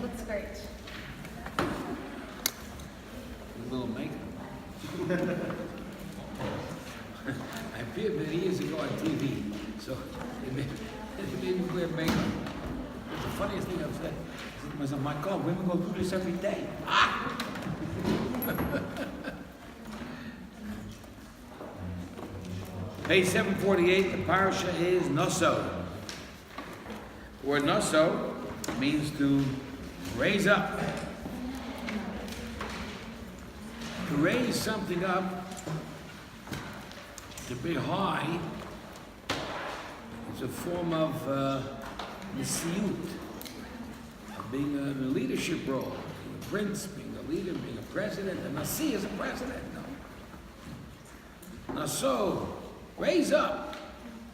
Looks great. A little makeup. I appeared many years ago on TV, so they made me wear makeup. The funniest thing I've said was, oh my God, women go through this every day. Ah! Page 748, the Parsha is Naso. The word Naso means to raise up. To raise something up, to be high, is a form of nisiyut, of being in a leadership role, being a prince, being a leader, being a president. A nasi is a president, no. Naso, raise up.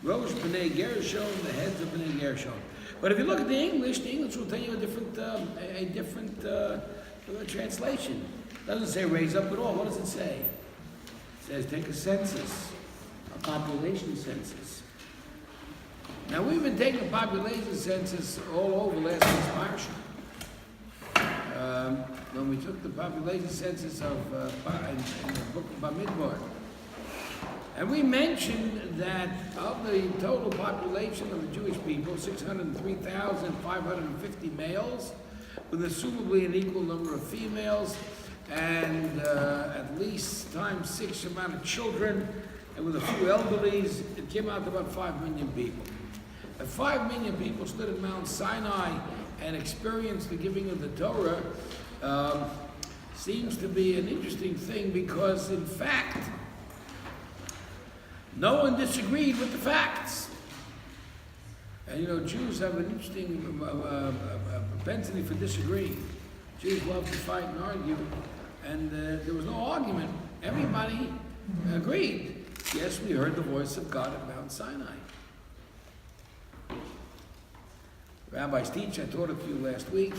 Rosh B'nai Gershon, the heads of B'nai Gershon. But if you look at the English will tell you a different translation. It doesn't say raise up at all. What does it say? It says take a census, a population census. Now we've been taking a population census all over last week's Parsha. When we took the population census of in the book of Bamidbar. And we mentioned that of the total population of the Jewish people, 603,550 males, with assumably an equal number of females, and at least times 6 amount of children, and with a few elderlies, it came out to about 5 million people. If 5 million people stood at Mount Sinai and experienced the giving of the Torah, seems to be an interesting thing, because in fact, no one disagreed with the facts. And you know, Jews have an interesting propensity for disagreeing. Jews love to fight and argue, and there was no argument. Everybody agreed. Yes, we heard the voice of God at Mount Sinai. Rabbis teach, I taught it to you last week.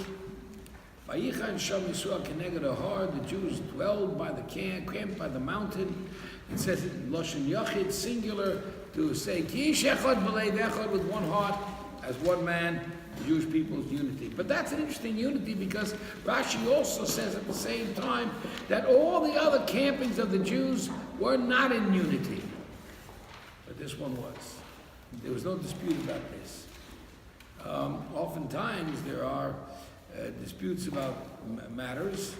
Vayichan Sham Yisrael Keneged Ahar, the Jews dwelled by the camp by the mountain. It says it in Lashon Yachid, singular, to say Ki ish echad b'leiv echad, with one heart, as one man, the Jewish people's unity. But that's an interesting unity, because Rashi also says at the same time that all the other campings of the Jews were not in unity. But this one was. There was no dispute about this. Oftentimes there are disputes about matters,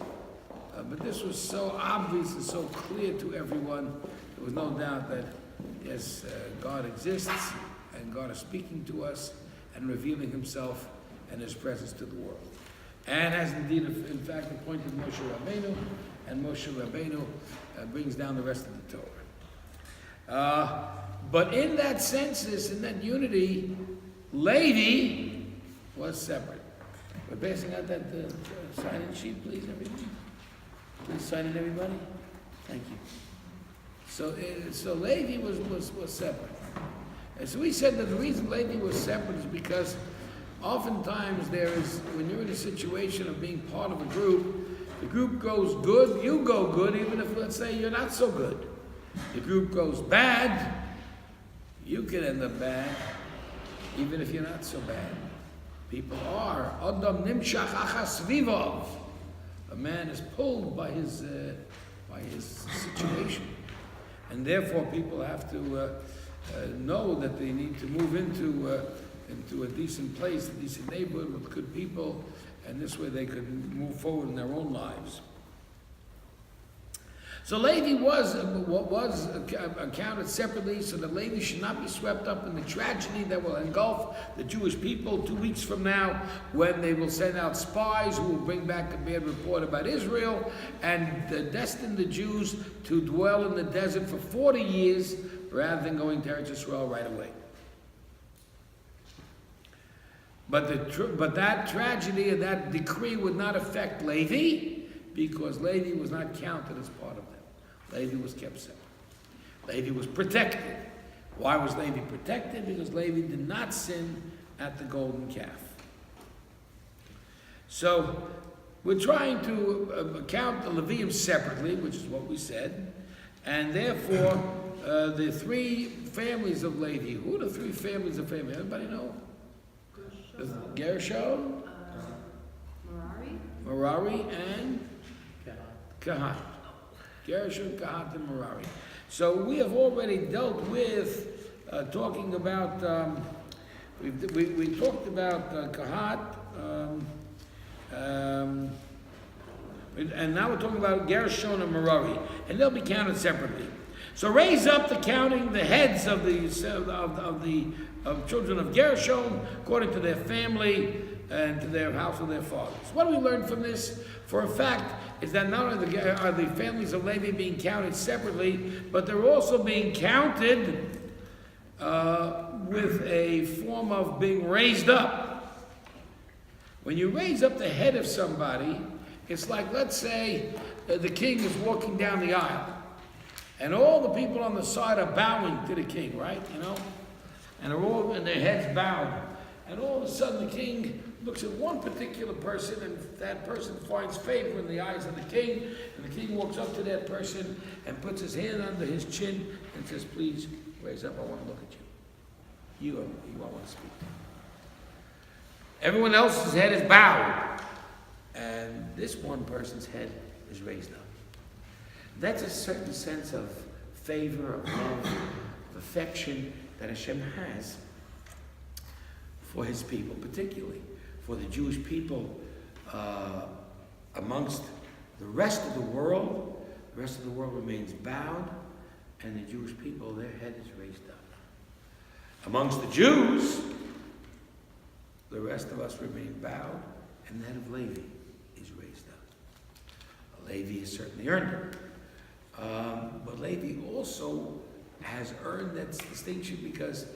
but this was so obvious and so clear to everyone. There was no doubt that, yes, God exists, and God is speaking to us and revealing himself and his presence to the world. And has indeed, in fact, appointed Moshe Rabbeinu, and Moshe Rabbeinu brings down the rest of the Torah. But in that census, in that unity, Levi was separate. We're passing out that sign-in sheet, please, everybody. Please sign in, everybody. Thank you. So Levi was separate. And so we said that the reason Levi was separate is because oftentimes there is, when you're in a situation of being part of a group, the group goes good, you go good, even if, let's say, you're not so good. The group goes bad, you can end up bad, even if you're not so bad. People are. Adam nimshach achas vivov. A man is pulled by his situation, and therefore people have to know that they need to move into a decent place, a decent neighborhood with good people, and this way they could move forward in their own lives. So Levi was accounted separately, so that Levi should not be swept up in the tragedy that will engulf the Jewish people 2 weeks from now, when they will send out spies who will bring back a bad report about Israel and destine the Jews to dwell in the desert for 40 years rather than going to Eretz Yisrael right away. But that tragedy and that decree would not affect Levi, because Levi was not counted as part of them. Levi was kept separate. Levi was protected. Why was Levi protected? Because Levi did not sin at the golden calf. So we're trying to count the Levium separately, which is what we said, and therefore the 3 families of Levi. Who are the 3 families of Levi? Everybody know? Gershon, Merari, and Kahat. Gershon, Kahat, and Merari. So we have already dealt with talking about, we talked about Kahat, and now we're talking about Gershon and Merari, and they'll be counted separately. So raise up the counting the heads of the children of Gershon according to their family and to their house of their fathers. What do we learn from this? For a fact is that not only are the families of Levi being counted separately, but they're also being counted with a form of being raised up. When you raise up the head of somebody, it's like, let's say, the king is walking down the aisle, and all the people on the side are bowing to the king, right? You know, and they're all in their heads bowed, and all of a sudden the king looks at one particular person, and that person finds favor in the eyes of the king, and the king walks up to that person and puts his hand under his chin and says, "Please raise up. I want to look at you. You I want to speak to." Everyone else's head is bowed, and this one person's head is raised up. That's a certain sense of favor, of love, of affection that Hashem has for His people, particularly for the Jewish people amongst the rest of the world. The rest of the world remains bowed, and the Jewish people, their head is raised up. Amongst the Jews, the rest of us remain bowed, and the head of Levi is raised up. Levi has certainly earned it. But Levi also has earned that distinction because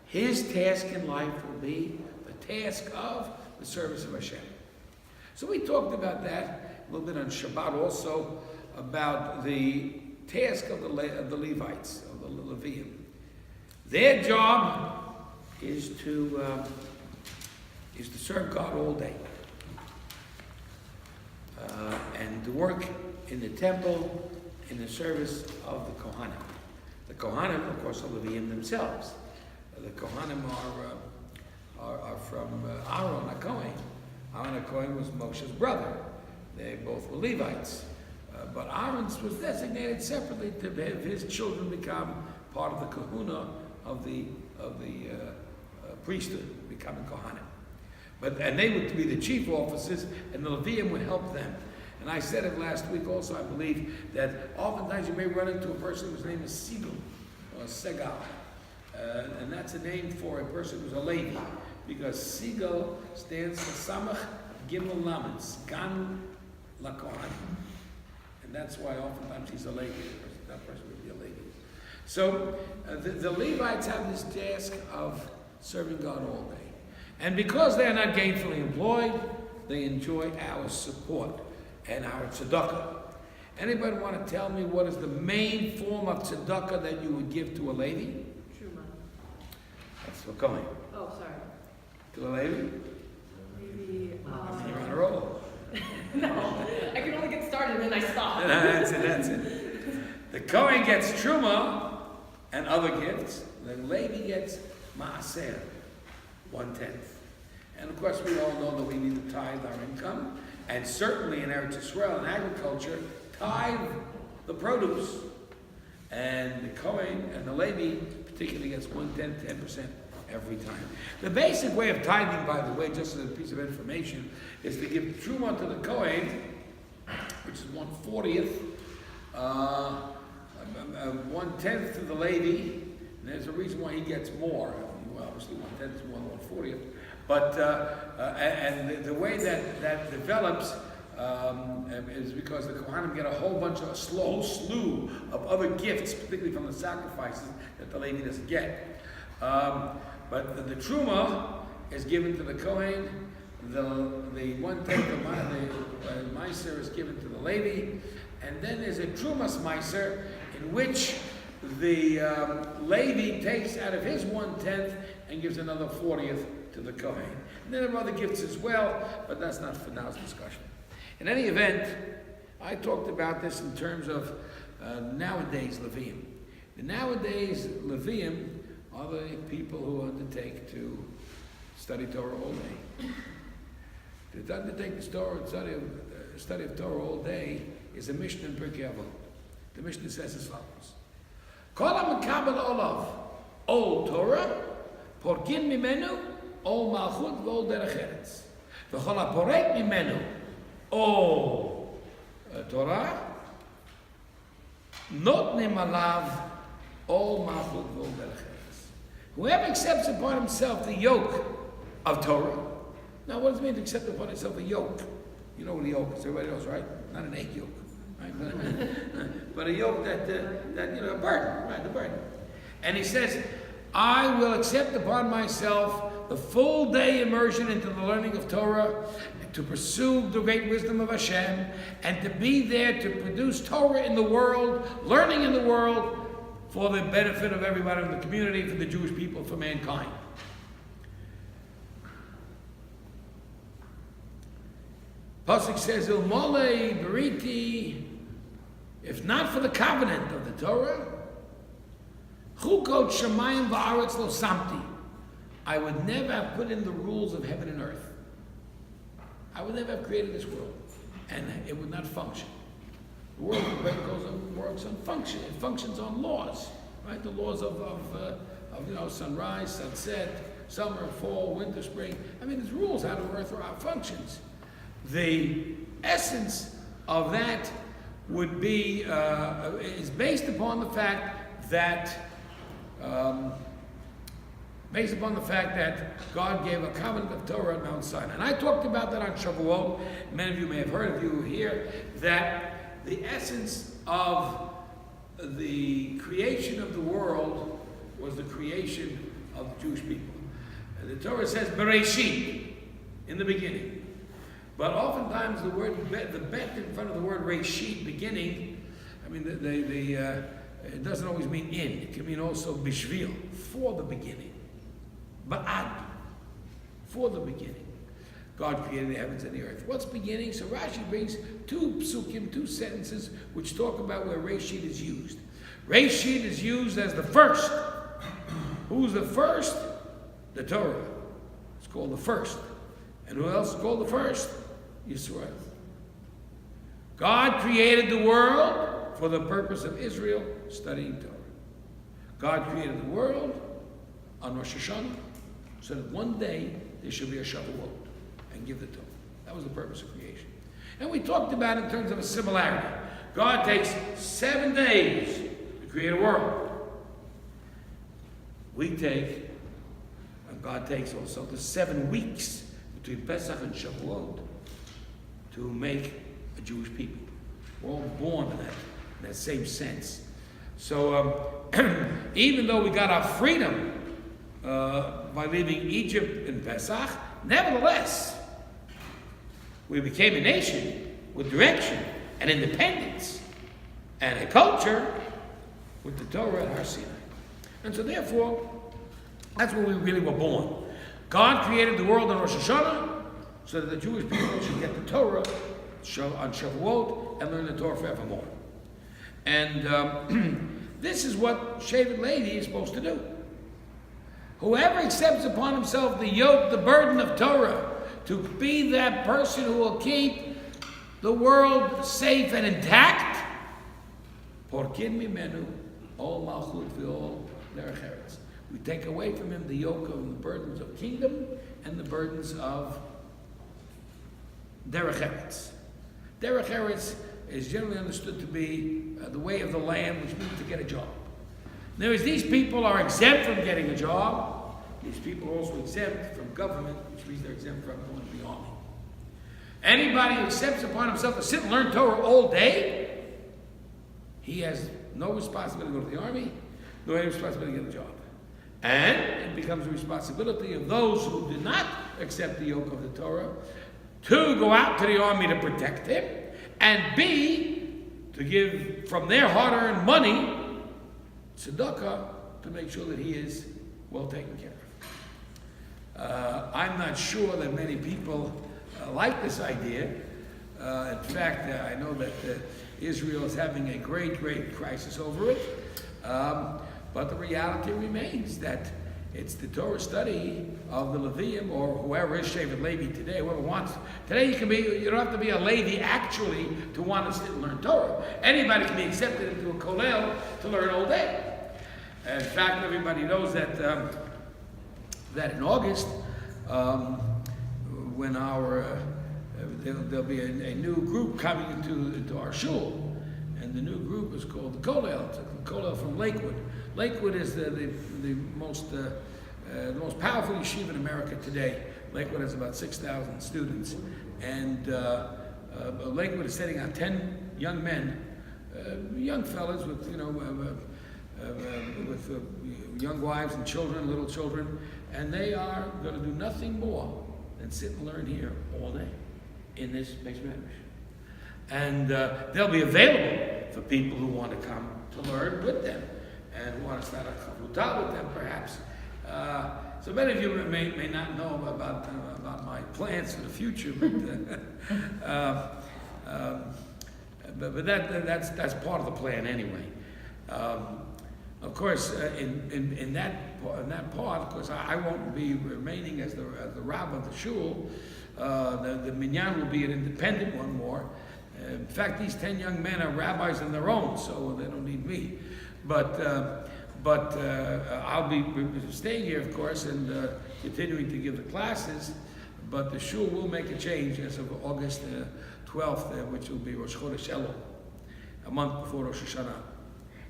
his task in life will be the task of the service of Hashem. So we talked about that a little bit on Shabbat also, about the task of the Levites, of the Leviim. Their job is to serve God all day. And to work in the temple in the service of the Kohanim. The Kohanim, of course, are Leviim themselves. The Kohanim are from Aaron HaKohen. Aaron HaKohen was Moshe's brother. They both were Levites. But Aaron was designated separately to have his children become part of the kahuna of the priesthood, becoming Kohanim. And they would be the chief officers, and the Leviim would help them. And I said it last week also, I believe, that oftentimes you may run into a person whose name is Sigal, or Segal. And that's a name for a person who's a Levi, because Sigal stands for Samach Gimel Lamed, Sgan Lakohan. And that's why oftentimes he's a Levi. That person would be a Levi. So the Levites have this task of serving God all day. And because they're not gainfully employed, they enjoy our support and our tzedakah. Anybody want to tell me what is the main form of tzedakah that you would give to a Levi? Truma. That's what going. Oh, sorry. To a Levi? Maybe, You're on a roll. No, I can only get started and then I stop. That's it. The Kohen gets truma and other gifts. The Levi gets maaser, 1/10. And of course, we all know that we need to tithe our income. And certainly in Eretz Yisrael, in agriculture, tithe the produce. And the Kohen and the Levi particularly gets 1/10, 10% every time. The basic way of tithing, by the way, just as a piece of information, is to give truma to the Kohen, which is 1/40th, 1/10 to the Levi. And there's a reason why he gets more. Well, obviously 1/10 is more than 1/40th. But and the way that develops is because the Kohanim get a whole slew of other gifts, particularly from the sacrifices that the Levi doesn't get. But the truma is given to the Kohen. The 1/10 of the meiser is given to the Levi, and then there's a trumas meiser in which the Levi takes out of his 1/10 and gives another 40th to the Kohen. And then there are other gifts as well, but that's not for now's discussion. In any event, I talked about this in terms of nowadays Leviim. The nowadays Leviim are the people who undertake to study Torah all day. To undertake the study of Torah all day is a Mishnah in Pirkei Avot. The Mishnah says as follows: Kol ha'mekabel olav ol Torah, porkin mimenu ol malchut v'ol derech eretz. V'chol ha'porek mimenu ol Torah, notnim alav ol malchut v'ol derech eretz. Whoever accepts upon himself the yoke of Torah. Now, what does it mean to accept upon himself a yoke? You know what a yoke is. Everybody knows, right? Not an egg yolk, right? But a yoke that a burden, right? The burden. And he says, I will accept upon myself the full day immersion into the learning of Torah, to pursue the great wisdom of Hashem, and to be there to produce Torah in the world, learning in the world, for the benefit of everybody in the community, for the Jewish people, for mankind. Pasuk says, Ilmole Beriti, if not for the covenant of the Torah, Chukot Shemayim Va'aretz Lo Samti, I would never have put in the rules of heaven and earth. I would never have created this world, and it would not function. The world works on function. It functions on laws, right? The laws of sunrise, sunset, summer, fall, winter, spring. I mean, there's rules how the earth functions. The essence of that would be is based upon the fact that God gave a covenant of Torah on Mount Sinai. And I talked about that on Shavuot. Many of you may have heard, if you were here, that the essence of the creation of the world was the creation of the Jewish people. And the Torah says Bereshit, in the beginning. But oftentimes the bet in front of the word Reshit, beginning, I mean, it doesn't always mean in. It can mean also bishvil, for the beginning. Ba'ad, for the beginning. God created the heavens and the earth. What's beginning? So Rashi brings two psukim, two sentences, which talk about where Reshit is used. Reshit is used as the first. Who's the first? The Torah. It's called the first. And who else is called the first? Yisrael. God created the world for the purpose of Israel studying Torah. God created the world on Rosh Hashanah so that one day there should be a Shavuot and give the Torah. That was the purpose of creation. And we talked about it in terms of a similarity. God takes 7 days to create a world. God takes also the 7 weeks between Pesach and Shavuot to make a Jewish people. We're all born in that same sense. So even though we got our freedom by leaving Egypt in Pesach, nevertheless, we became a nation with direction and independence and a culture with the Torah at Har Sinai. And so therefore, that's where we really were born. God created the world on Rosh Hashanah so that the Jewish people should get the Torah on Shavuot and learn the Torah forevermore. And this is what Shevet Levi is supposed to do. Whoever accepts upon himself the yoke, the burden of Torah, to be that person who will keep the world safe and intact, porkin mimenu ol malchut v'ol derech eretz. We take away from him the yoke of the burdens of kingdom and the burdens of derech eretz. Derech eretz is generally understood to be the way of the land, which means to get a job. In other words, these people are exempt from getting a job. These people are also exempt from government, which means they're exempt from going to the army. Anybody who accepts upon himself to sit and learn Torah all day, he has no responsibility to go to the army, nor any responsibility to get a job. And it becomes the responsibility of those who do not accept the yoke of the Torah to go out to the army to protect him, and B, to give from their hard-earned money tzedakah to make sure that he is well taken care of. I'm not sure that many people like this idea. In fact, I know that Israel is having a great, great crisis over it. But the reality remains that It's the Torah study of the Levium, or whoever is Shevet Levi today, whoever wants. Today you don't have to be a Levi actually to want to sit and learn Torah. Anybody can be accepted into a kollel to learn all day. In fact, everybody knows that that in August, when there'll be a new group coming into our shul, and the new group is called the Kollel. It's a Kollel from Lakewood. Lakewood is the most powerful yeshiva in America today. Lakewood has about 6,000 students, and Lakewood is setting out 10 young men, young fellas with with young wives and children, little children, and they are going to do nothing more than sit and learn here all day in this Beis Medrash. And they'll be available for people who want to come to learn with them and who want to start a chavruta with them, perhaps. So many of you may not know about my plans for the future, but that's part of the plan anyway. Of course, in that part, of course, I won't be remaining as the Rav of the shul. The minyan will be an independent one more. In fact, these 10 young men are rabbis in their own, so they don't need me. But I'll be staying here, of course, and continuing to give the classes. But the shul will make a change as of August 12th, which will be Rosh Chodesh Elul, a month before Rosh Hashanah.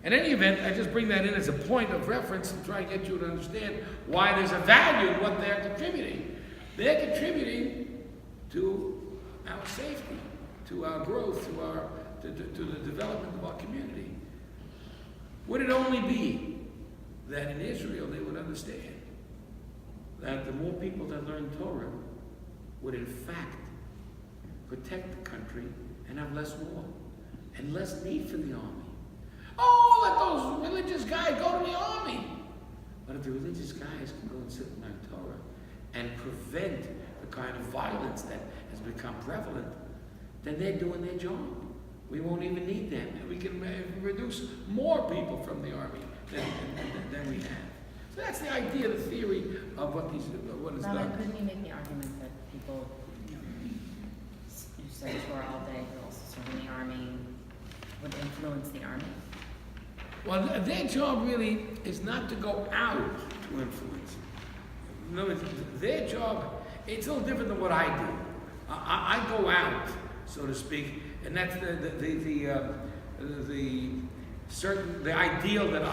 In any event, I just bring that in as a point of reference to try and get you to understand why there's a value in what they're contributing. They're contributing to our safety, to our growth, to the development of our community. Would it only be that in Israel they would understand that the more people that learn Torah would in fact protect the country and have less war and less need for the army? Oh, let those religious guys go to the army. But if the religious guys can go and sit and learn Torah and prevent the kind of violence that has become prevalent, then they're doing their job. We won't even need them. And we can reduce more people from the army than we have. So that's the idea, the theory of what is done. Couldn't you make the argument that people who study Torah all day, who also serve in the army, would influence the army? Well, their job really is not to go out to influence. In other words, their job, it's a little different than what I do. I go out, so to speak, and that's the ideal that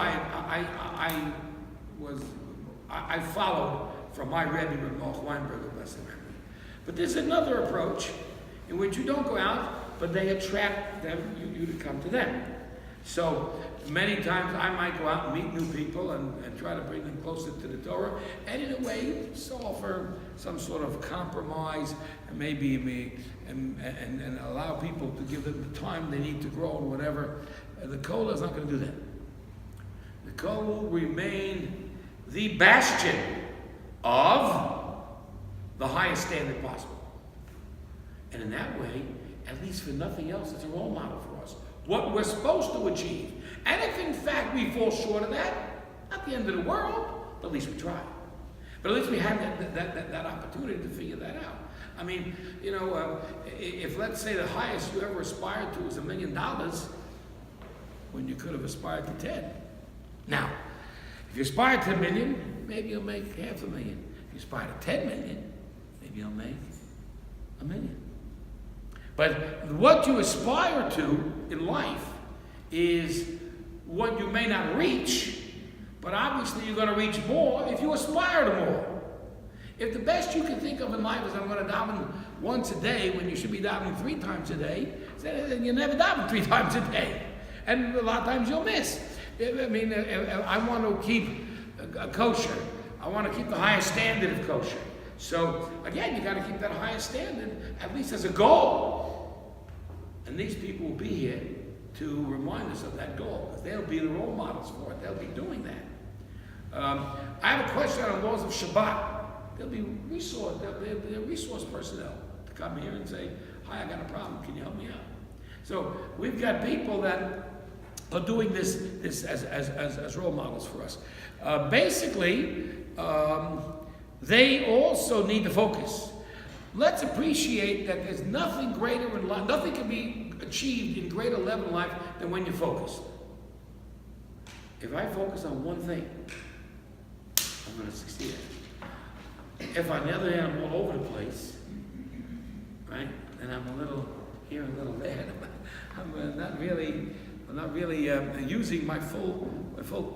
I followed from my Rebbe, Rabbi Weinberg, blessed memory. But there's another approach in which you don't go out, but they attract you to come to them. So many times I might go out and meet new people and try to bring them closer to the Torah, and in a way offer some sort of compromise, and maybe and allow people to give them the time they need to grow and whatever. The Kollel is not going to do that. The Kollel will remain the bastion of the highest standard possible. And in that way, at least for nothing else, it's a role model for us. What we're supposed to achieve. And if in fact we fall short of that, not the end of the world, but at least we tried. But at least we had that opportunity to figure that out. I mean, if let's say the highest you ever aspired to was $1 million, when you could have aspired to 10. Now, if you aspire to $1 million, maybe you'll make $500,000. If you aspire to 10 million, maybe you'll make $1 million. But what you aspire to in life is what you may not reach, but obviously you're going to reach more if you aspire to more. If the best you can think of in life is I'm going to daven once a day when you should be davening 3 times a day, then you never daven 3 times a day. And a lot of times you'll miss. I mean, I want to keep kosher. I want to keep the highest standard of kosher. So, again, you got to keep that highest standard, at least as a goal. And these people will be here to remind us of that goal, because they'll be the role models for it. They'll be doing that. I have a question on laws of Shabbat. There'll be resource personnel to come here and say, hi, I got a problem, can you help me out? So we've got people that are doing this as role models for us. Basically, they also need to focus. Let's appreciate that there's nothing greater in life, nothing can be achieved in greater level in life than when you're focused. If I focus on one thing, I'm going to succeed. If on the other hand I'm all over the place, right, and I'm a little here, a little there, I'm not really using my full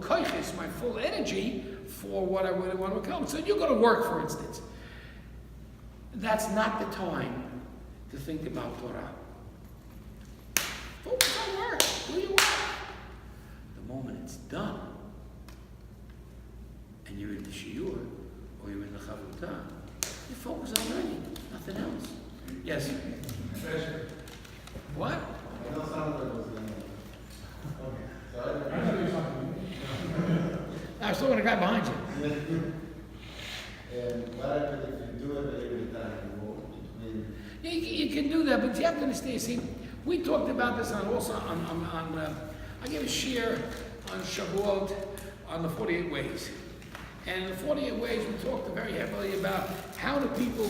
koiches, my full energy for what I really want to accomplish. So you're going to work, for instance. That's not the time to think about Torah. Focus on work. Do your work. The moment it's done, and you're in the shiur, or you're in the chavruta, you focus on learning, nothing else. Yes? What? I know some of it was going I was talking to the guy behind you. And what happens if you do it every time? You can do that, but you have to understand. See, we talked about this on I gave a share on Shavuot on the 48 ways. And in the 48 ways, we talked very heavily about how do people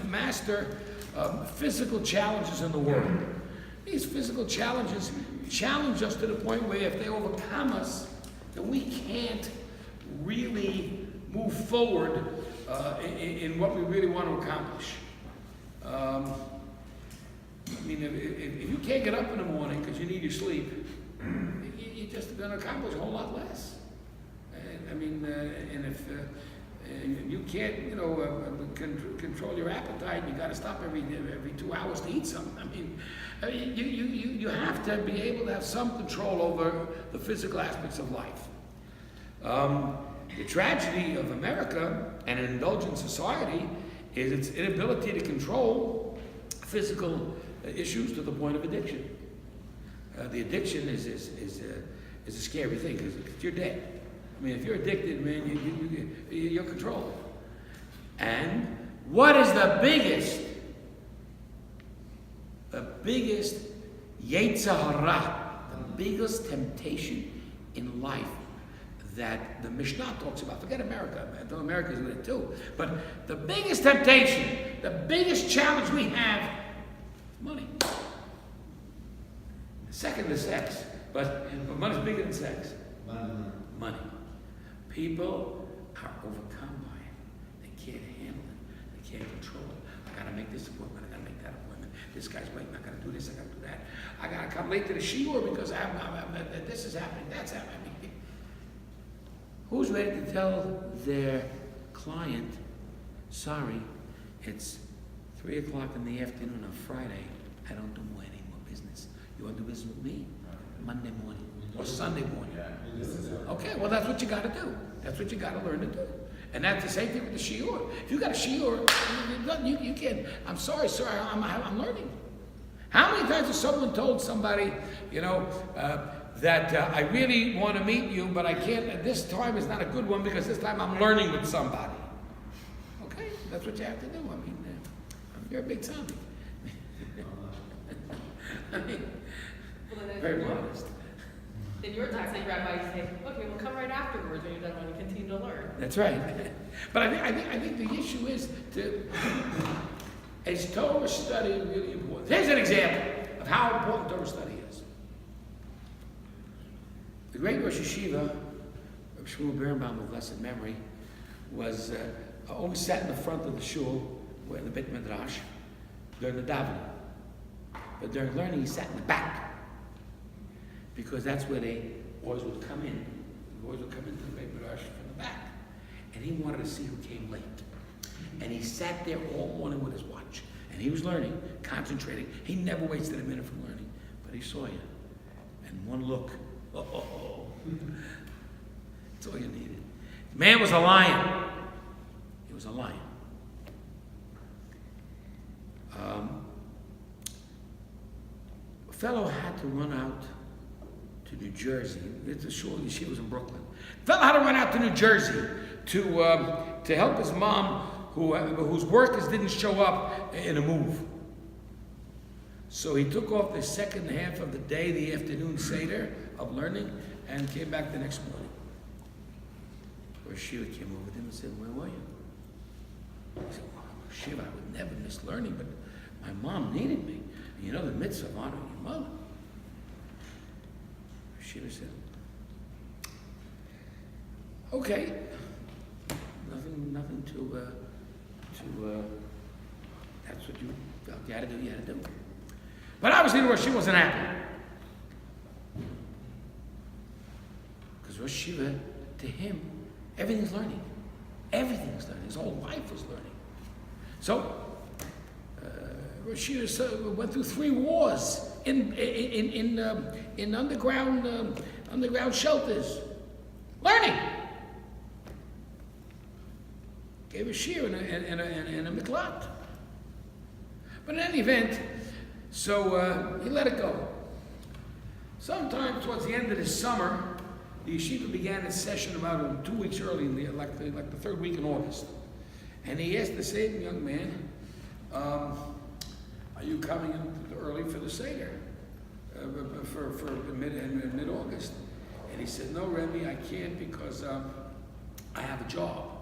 master physical challenges in the world. These physical challenges challenge us to the point where if they overcome us, then we can't really move forward in what we really want to accomplish. I mean, if you can't get up in the morning because you need your sleep, you're just going to accomplish a whole lot less. And if you can't, control your appetite, you got to stop every 2 hours to eat something. You have to be able to have some control over the physical aspects of life. The tragedy of America and an indulgent society is its inability to control physical issues to the point of addiction. The addiction is a scary thing because you're dead. I mean, if you're addicted, man, you're controlled. And what is the biggest Yetzer Hara, the biggest temptation in life that the Mishnah talks about? Forget America, man. Though America's in it too. But the biggest temptation, the biggest challenge we have is money. Second is sex, but money's bigger than sex. Money. People are overcome by it. They can't handle it. They can't control it. I gotta make this appointment. I gotta make that appointment. This guy's waiting. I gotta do this. I gotta do that. I gotta come late to the shiur because this is happening. That's happening. Who's ready to tell their client, sorry, it's 3 o'clock in the afternoon on Friday. I don't do any more business. You want to do business with me? Monday morning or Sunday morning. Okay, well that's what you got to do. That's what you got to learn to do. And that's the same thing with the shiur. If you got a shiur, you can't. I'm sorry, sir. I'm learning. How many times has someone told somebody, that I really want to meet you, but I can't. This time is not a good one because this time I'm learning with somebody. Okay, that's what you have to do. I mean, you're a big tzaddik. Very modest. In your time, say rabbi, you say, okay, we'll come right afterwards when you're done, when you continue to learn. That's right. But I think the issue is is Torah study really important? Here's an example of how important Torah study is. The great Rosh Yeshiva, Rabbi Shmuel Birnbaum of blessed memory, was always sat in the front of the shul, where the Beit Midrash, during the davening. But during learning, he sat in the back, because that's where the boys would come in. The boys would come into the Beit Midrash from the back, and he wanted to see who came late. And he sat there all morning with his watch, and he was learning, concentrating. He never wasted a minute from learning, but he saw you, and one look. That's all you needed. The man was a lion. He was a lion. A fellow had to run out to New Jersey. It's a shul yeshiva was in Brooklyn. A fellow had to run out to New Jersey to help his mom, whose workers didn't show up in a move. So he took off the second half of the day, the afternoon seder of learning, and came back the next morning. Rosh Yeshiva came over to him and said, where were you? He said, well, Rosh Yeshiva, I would never miss learning, but my mom needed me. And you know the mitzvah of honoring your mother. Rosh Yeshiva said, okay, nothing to, that's what you felt you had to do. But obviously the Rosh Yeshiva wasn't happy. Because Rosh Yeshiva, to him, everything's learning. Everything's learning. His whole life was learning. So, Rosh Yeshiva went through 3 wars in underground shelters. Learning. Gave a shir and a miklat. But in any event, so he let it go. Sometime towards the end of the summer, the yeshiva began its session about 2 weeks early, like the 3rd week in August. And he asked the same young man, are you coming in early for the Seder? For mid-August? And he said, no, Rebbe, I can't because I have a job.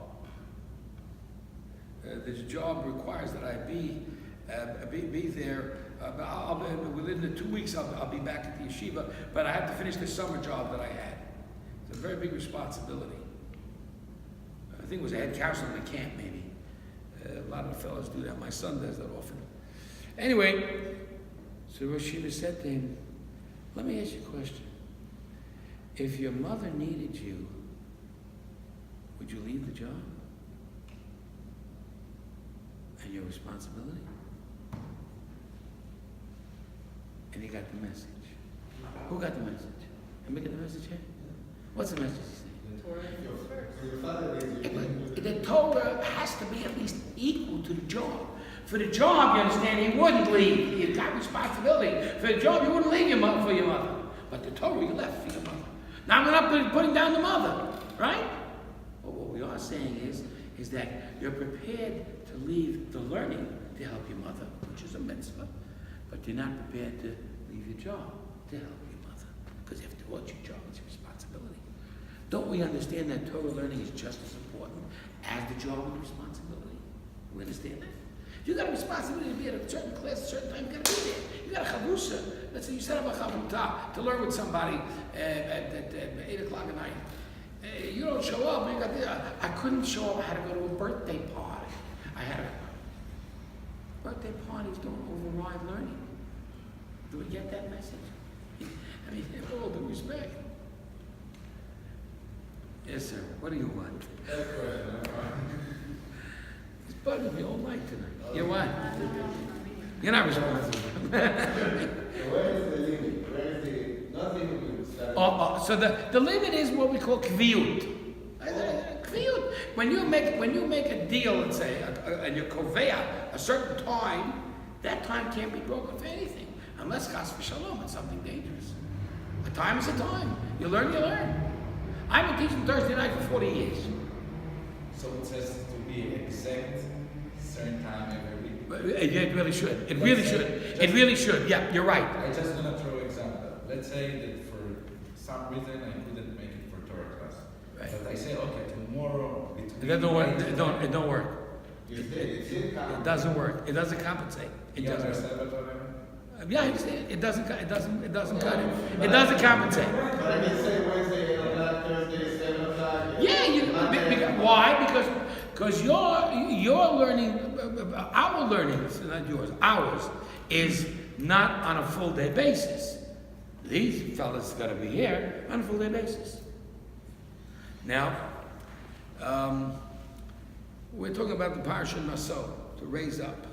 This job requires that I be there. Within the 2 weeks, I'll be back at the yeshiva, but I have to finish the summer job that I had. It's a very big responsibility. I think it was a head counselor in the camp, maybe. A lot of the fellows do that. My son does that often. Anyway, so Rosh Yeshiva said to him, let me ask you a question. If your mother needed you, would you leave the job? And your responsibility? And he got the message. Who got the message? Anybody get the message here? What's the message he's saying? The Torah has to be at least equal to the job. For the job, you understand, he wouldn't leave. He's got responsibility. For the job, you wouldn't leave your mother for your mother. But the Torah, you left for your mother. Now, we're not putting down the mother, right? But what we are saying is that you're prepared to leave the learning to help your mother, which is a mitzvah, but you're not prepared to leave your job to help your mother. Because after all, it's your job, it's your responsibility. Don't we understand that Torah learning is just as important as the job and the responsibility? We understand that? If you got a responsibility to be at a certain class at a certain time, you got to be there. You got a chavrusa. Let's say you set up a chavruta to learn with somebody at 8 o'clock at night. You don't show up. You got I couldn't show up. I had to go to a birthday party. Birthday parties don't override learning. Do we get that message? I mean, with all due respect. Yes, sir. What do you want? It's bugging me all night tonight. You know what? You're not responsible. Where is the limit? Where is the nothing we start? So the limit is what we call kviyut. Kviyut. When you make a deal, let's say, and you kovea a certain time, that time can't be broken for anything, unless chas v'shalom, it's something dangerous. A time is a time. You learn, you learn. I've been teaching Thursday night for 40 years. So it says to be exact certain time every week. It really should. It really should. It really should. Yeah, you're right. I just want to throw an example. Let's say that for some reason I couldn't make it for Torah class. Right. But I say, okay, tomorrow between... It don't work. It don't work. It doesn't work. It doesn't compensate. It You doesn't. understand what I mean? Yeah, I understand. It doesn't cut it. It doesn't compensate. But I can say Wednesday 8 o'clock, Thursday 7 o'clock. Yeah, why? Because your learning, our learning, it's not yours, ours, is not on a full day basis. These fellas got to be here on a full day basis. Now, we're talking about the Parsha Naso, to raise up.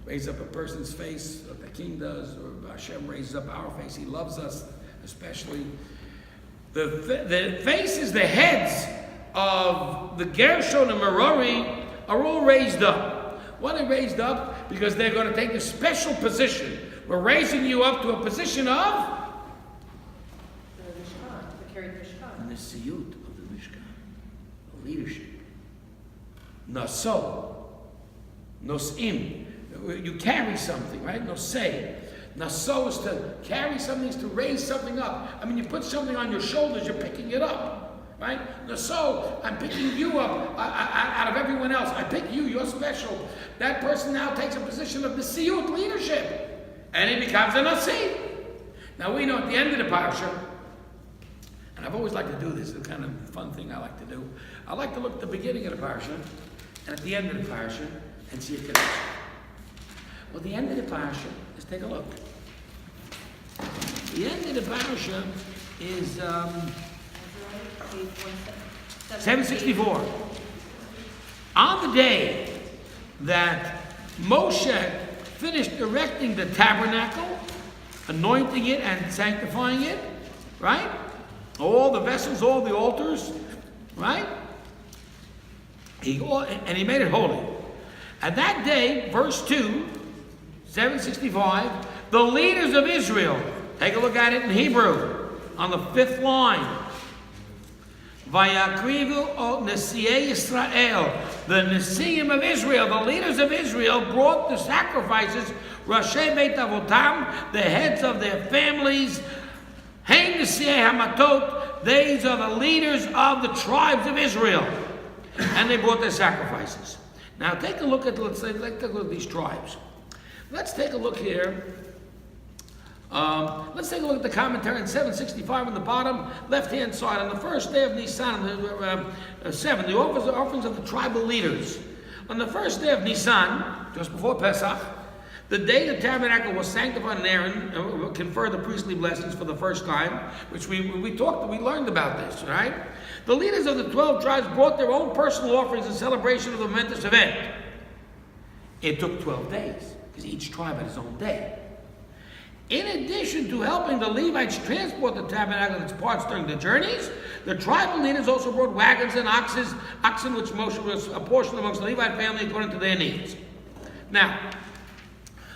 Raise up a person's face, like the king does, or Hashem raises up our face. He loves us, especially. The faces, the heads of the Gershon and Merari are all raised up. Why are they raised up? Because they're going to take a special position. We're raising you up to a position of The Mishkan, the carried Mishkan. the siyut of the Mishkan, the leadership. Naso, nosim. You carry something, right? Nosei. Naso is to carry something, is to raise something up. I mean, you put something on your shoulders, you're picking it up. right? So I'm picking you up out of everyone else. I pick you, you're special. That person now takes a position of the Siyut leadership, and he becomes a Nasi. Now we know at the end of the Parsha, and I've always liked to do this, it's a kind of fun thing I like to do. I like to look at the beginning of the Parsha, and at the end of the Parsha, and see a connection. Well, the end of the Parsha, let's take a look. The end of the Parsha is 764. On the day that Moshe finished erecting the tabernacle, anointing it and sanctifying it, right? All the vessels, all the altars, right? He made it holy. And that day, verse 2, 765, the leaders of Israel, take a look at it in Hebrew, on the 5th line. Vayakrivu o Nesiei Yisrael, the Nesiim of Israel, the leaders of Israel brought the sacrifices, Rashi Beit Avotam, the heads of their families, Hein Nesiei Hamatot, these are the leaders of the tribes of Israel. And they brought their sacrifices. Now take a look at, let's take a look at these tribes. Let's take a look here. Let's take a look at the commentary in 765 on the bottom left-hand side. On the first day of Nisan, 7, the offerings of the tribal leaders. On the first day of Nisan, just before Pesach, the day the tabernacle was sanctified and Aaron conferred the priestly blessings for the first time, which we learned about this, right? The leaders of the 12 tribes brought their own personal offerings in celebration of the momentous event. It took 12 days, because each tribe had its own day. In addition to helping the Levites transport the tabernacle and its parts during the journeys, the tribal leaders also brought wagons and oxen which Moshe was apportioned amongst the Levite family according to their needs. Now,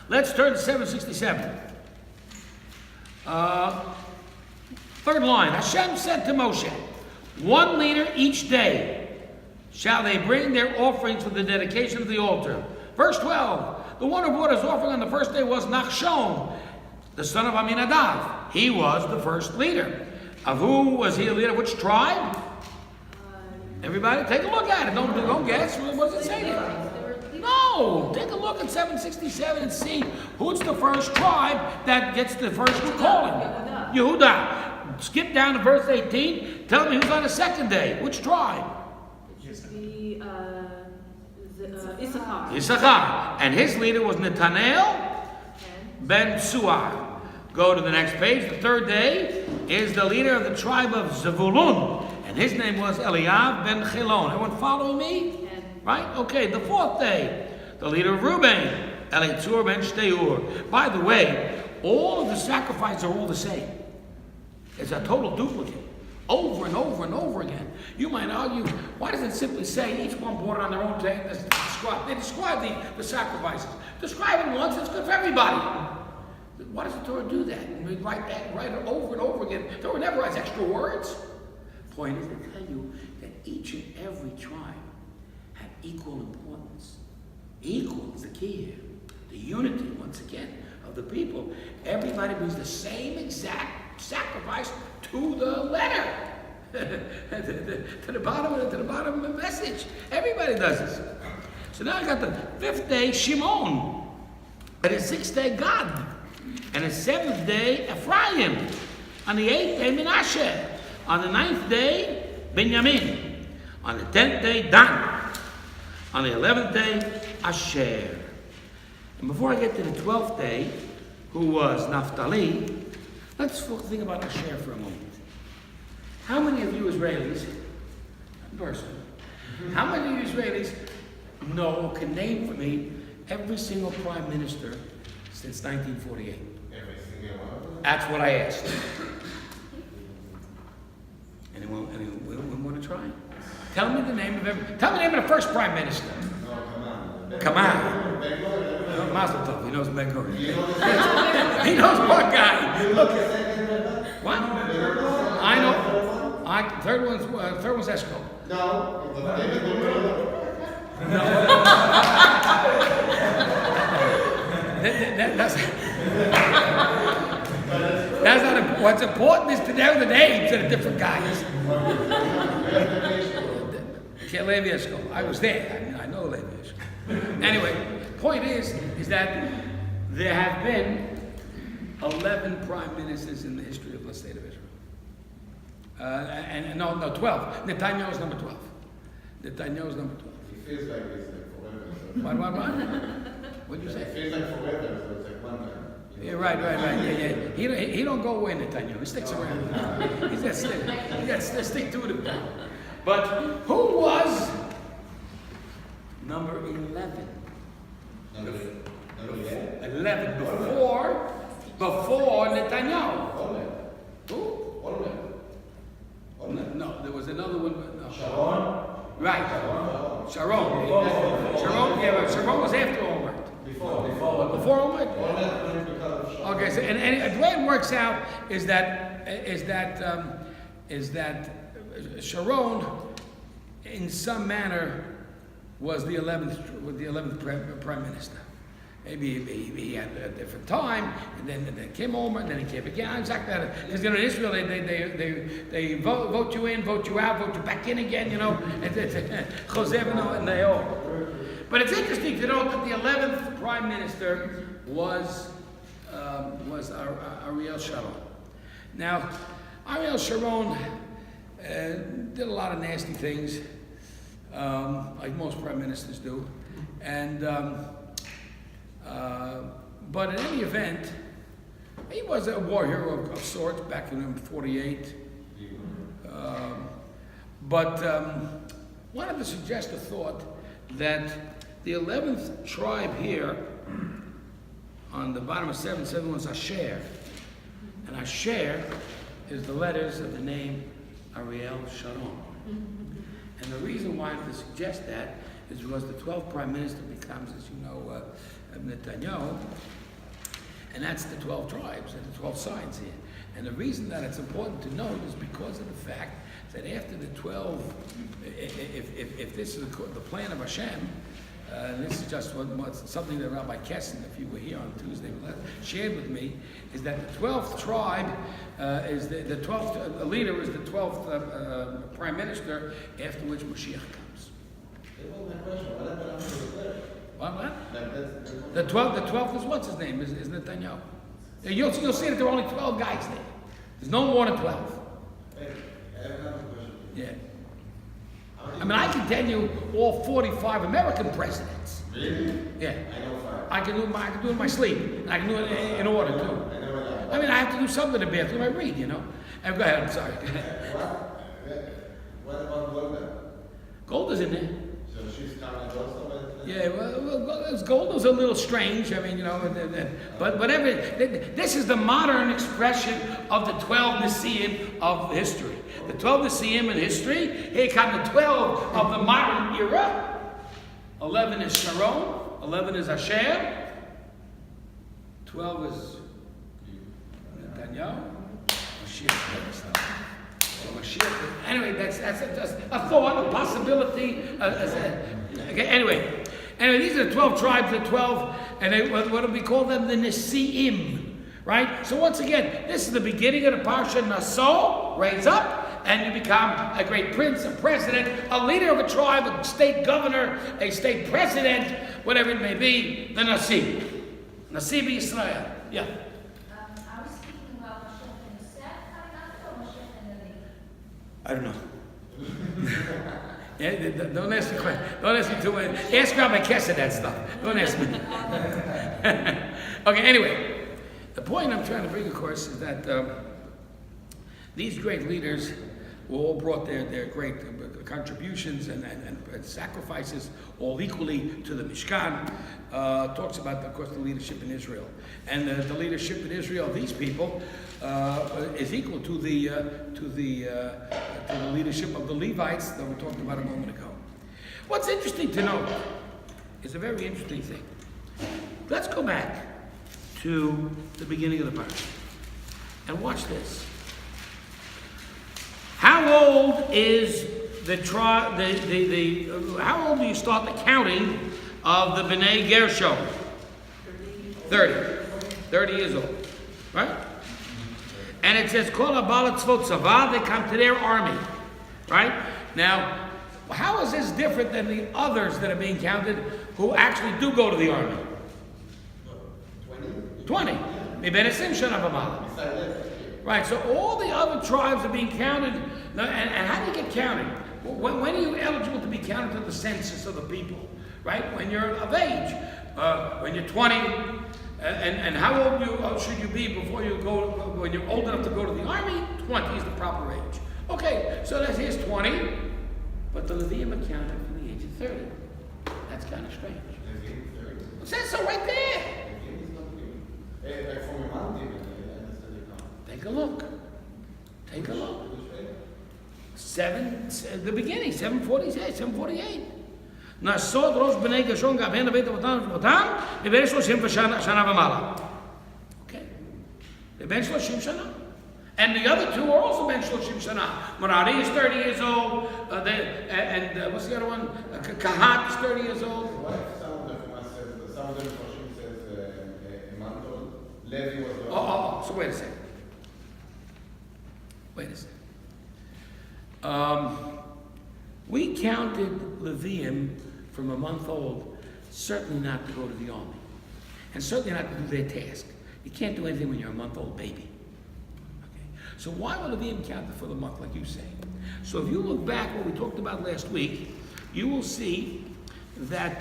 let's turn to 767. Third line, Hashem said to Moshe, one leader each day shall they bring their offerings for the dedication of the altar. Verse 12, the one who brought his offering on the first day was Nachshon, the son of Aminadav. He was the first leader. Of who was he a leader? Which tribe? Everybody, take a look at it. Don't guess. What does it say here? No. Take a look at 767 and see who's the first tribe that gets the first calling. Yehuda. Skip down to verse 18. Tell me who's on the second day. Which tribe? It should be Issachar. Issachar. And his leader was Netanel ben Suar. Go to the next page. The third day is the leader of the tribe of Zevulun, and his name was Eliav ben Chilon. Everyone following me? Right? Okay, the fourth day, the leader of Reuben, Elitzur ben Shteur. By the way, all of the sacrifices are all the same. It's a total duplicate. Over and over and over again. You might argue, why doesn't it simply say each one brought it on their own day? They describe the sacrifices. Describe it once, it's good for everybody. Why does the Torah do that? We write it over and over again. The Torah never writes extra words. Point is to tell you that each and every tribe had equal importance. Equal is the key here. The unity, once again, of the people. Everybody brings the same exact sacrifice to the letter. to the bottom of the message. Everybody does this. So now I got the fifth day, Shimon. And the sixth day, Gad. And the seventh day, Ephraim. On the 8th day, Menashe. On the 9th day, Benjamin. On the 10th day, Dan. On the 11th day, Asher. And before I get to the 12th day, who was Naphtali, let's think about Asher for a moment. How many of you Israelis, personally, how many of you Israelis know, can name for me every single prime minister since 1948? Every single one. That's what I asked. Anyone want to try? Tell me the name of the first prime minister. No, come on. Come on. Ben-Gurion. Mazel tov. He knows Ben-Gurion. You know the He knows what guy. You look at second. What? I know. Third one's Esco. No, it was David Ben-Gurion. That's That's not important. What's important is to know the names of the different guys. Levi Eshkol. I was there. I mean, I know Levi Eshkol. Anyway, point is that there have been 11 prime ministers in the history of the state of Israel. No, 12. Netanyahu is number 12. Netanyahu is number 12. It feels like it's like forever. What? What'd you say? It feels like forever, so it's like one time. Yeah, right. Yeah. He don't go away, Netanyahu. He sticks around. He's that stick. He's that stick to it. But who was number 11? Number 11 before Netanyahu. Who? No, there was another one. No. Sharon? Right. Sharon. Yeah, but Sharon was after Omar. Before Omar? Okay, so and the way it works out is that Sharon, in some manner, was the 11th prime minister. Maybe he had a different time, and then came Omar, and then he came again. Exactly, because in Israel they vote you in, vote you out, vote you back in again. And they all. But it's interesting to note that the 11th prime minister was Ariel Sharon. Now, Ariel Sharon did a lot of nasty things, like most prime ministers do, and but in any event, he was a war hero of sorts back in 48. But wanted to suggest a thought that the 11th tribe here, on the bottom of 7 was Asher. And Asher is the letters of the name Ariel Sharon. And the reason why I wanted to suggest that is because the 12th prime minister becomes, as you know, Netanyahu, and that's the 12 tribes and the 12 signs here. And the reason that it's important to note is because of the fact that after the 12, if this is the plan of Hashem, this is just something that Rabbi Kessin, if you were here on Tuesday, shared with me, is that the 12th tribe is the 12th leader is the 12th prime minister, after which Mashiach comes. What? The 12th is what's his name? Is Netanyahu. You'll see that there are only 12 guys there. There's no more than 12. Yeah. I mean, I can tell you all 45 American presidents. Really? Yeah. I know 5. I can do it in my sleep. And I can do it in order too. I mean, I have to do something in the bathroom. I read, you know. And go ahead. I'm sorry. What about Golda? Golda's in there. So she's coming also? Yeah, well, Golda's a little strange. I mean, you know, but whatever. This is the modern expression of the 12 Nisim of history. The 12 Nisim in history. Here come the 12 of the modern era. 11 is Sharon. 11 is Asher. 12 is Netanyahu. Anyway, that's just a thought, a possibility. Okay, anyway, these are the 12 tribes, the 12, and what do we call them? The Nesi'im, right? So once again, this is the beginning of the Parsha Naso, raise up, and you become a great prince, a president, a leader of a tribe, a state governor, a state president, whatever it may be, the Nasi. Nasi B'Yisrael. Yeah. I was speaking about Mashiach and Seth coming up, or Mashiach and the Levi? I don't know. Yeah, don't ask me questions. Don't ask me too much. Ask Rabbi Kesser that stuff. Don't ask me. Okay, anyway, the point I'm trying to bring, of course, is that these great leaders were all brought their great contributions and sacrifices all equally to the Mishkan. Talks about, of course, the leadership in Israel. And the leadership in Israel, these people, is equal to the leadership of the Levites that we talked about a moment ago. What's interesting to note is a very interesting thing. Let's go back to the beginning of the Parsha and watch this. How old is how old do you start the counting of the Bnei Gershon? 30 years old, right? And it says, Kol ha'ba'al tzvot tzava, they come to their army. Right? Now, how is this different than the others that are being counted who actually do go to the army? 20. Miben 20 shana v'mala. Right, so all the other tribes are being counted. And how do you get counted? When are you eligible to be counted to the census of the people? Right? When you're of age. When you're 20. And how old should you be before you go, when you're old enough to go to the army? 20 is the proper age. Okay, so here's 20, but the Levium are counted from the age of 30. That's kind of strange. It says so right there. Take a look. Take a look. The beginning, 748. Nasod rosh b'nei Gershon gavhen lebeit avotam lebein 30 shana v'mala. Okay. Lebein 30 shana. And the other two are also ben 30 shana. Merari is 30 years old. What's the other one? Kahat is 30 years old. Some of them says a month old. Levi was the So wait a second. We counted Levium from a month old, certainly not to go to the army, and certainly not to do their task. You can't do anything when you're a month-old baby. Okay. So why were Levium counted for the month, like you say? So if you look back what we talked about last week, you will see that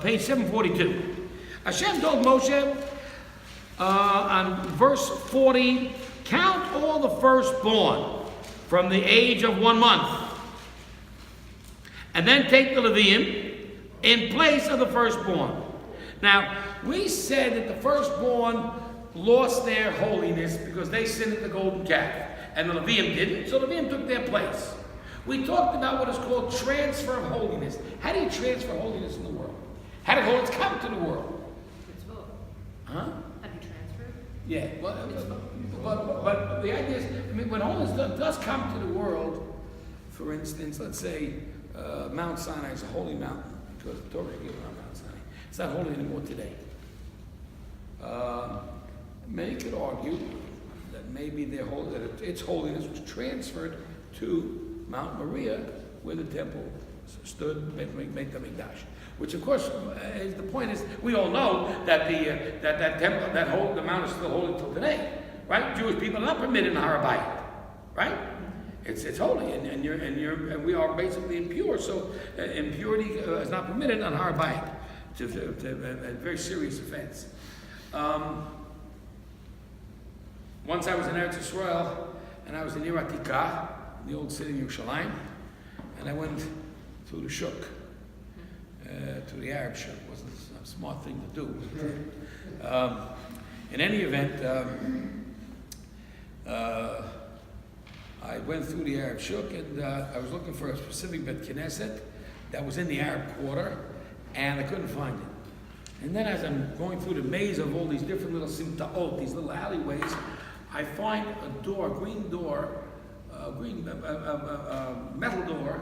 page 742. Hashem told Moshe on verse 40, count all the firstborn from the age of 1 month. And then take the Levium in place of the firstborn. Now, we said that the firstborn lost their holiness because they sinned at the golden calf. And the Levium didn't, so the Levium took their place. We talked about what is called transfer of holiness. How do you transfer holiness in the world? How did holiness come to the world? Mitzvot. Huh? Have you transferred? Yeah, but the idea is, when holiness does come to the world, for instance, let's say Mount Sinai is a holy mountain because the Torah is given on Mount Sinai. It's not holy anymore today. Many could argue that maybe its holiness was transferred to Mount Moriah, where the temple stood, make the Mikdash. Which, of course, the point is, we all know that that temple, the mount is still holy until today, right? Jewish people are not permitted in Har HaBayit, right? It's holy, and we are basically impure. So impurity is not permitted on Har HaBayit. It's a very serious offense. Once I was in Eretz Yisrael, and I was in Iratika, the old city of Yerushalayim, and I went through the shuk. To the Arab shuk. Wasn't a smart thing to do. In any event, I went through the Arab shuk, and I was looking for a specific Bet Knesset that was in the Arab quarter, and I couldn't find it. And then as I'm going through the maze of all these different little simtaot, these little alleyways, I find a door, green metal door,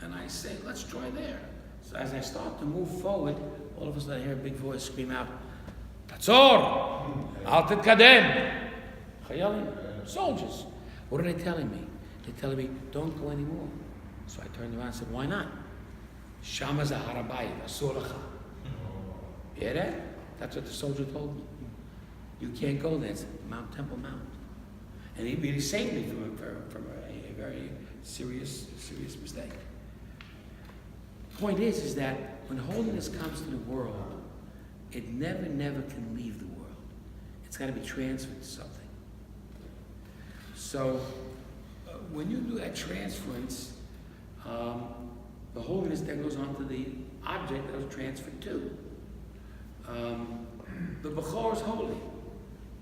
and I say, let's try there. So as I start to move forward, all of a sudden I hear a big voice scream out, Tatzor! Al Titkadem! Chayalim, soldiers. What are they telling me? They're telling me, don't go anymore. So I turned around and said, why not? Shama Har HaBayit, Asur Lecha. Hear that? That's what the soldier told me. You can't go there. It's Temple Mount. And he really saved me from a very serious mistake. Point is that when holiness comes to the world, it never can leave the world. It's got to be transferred to something. So when you do that transference, the holiness then goes on to the object that was transferred to. The Bechor is holy.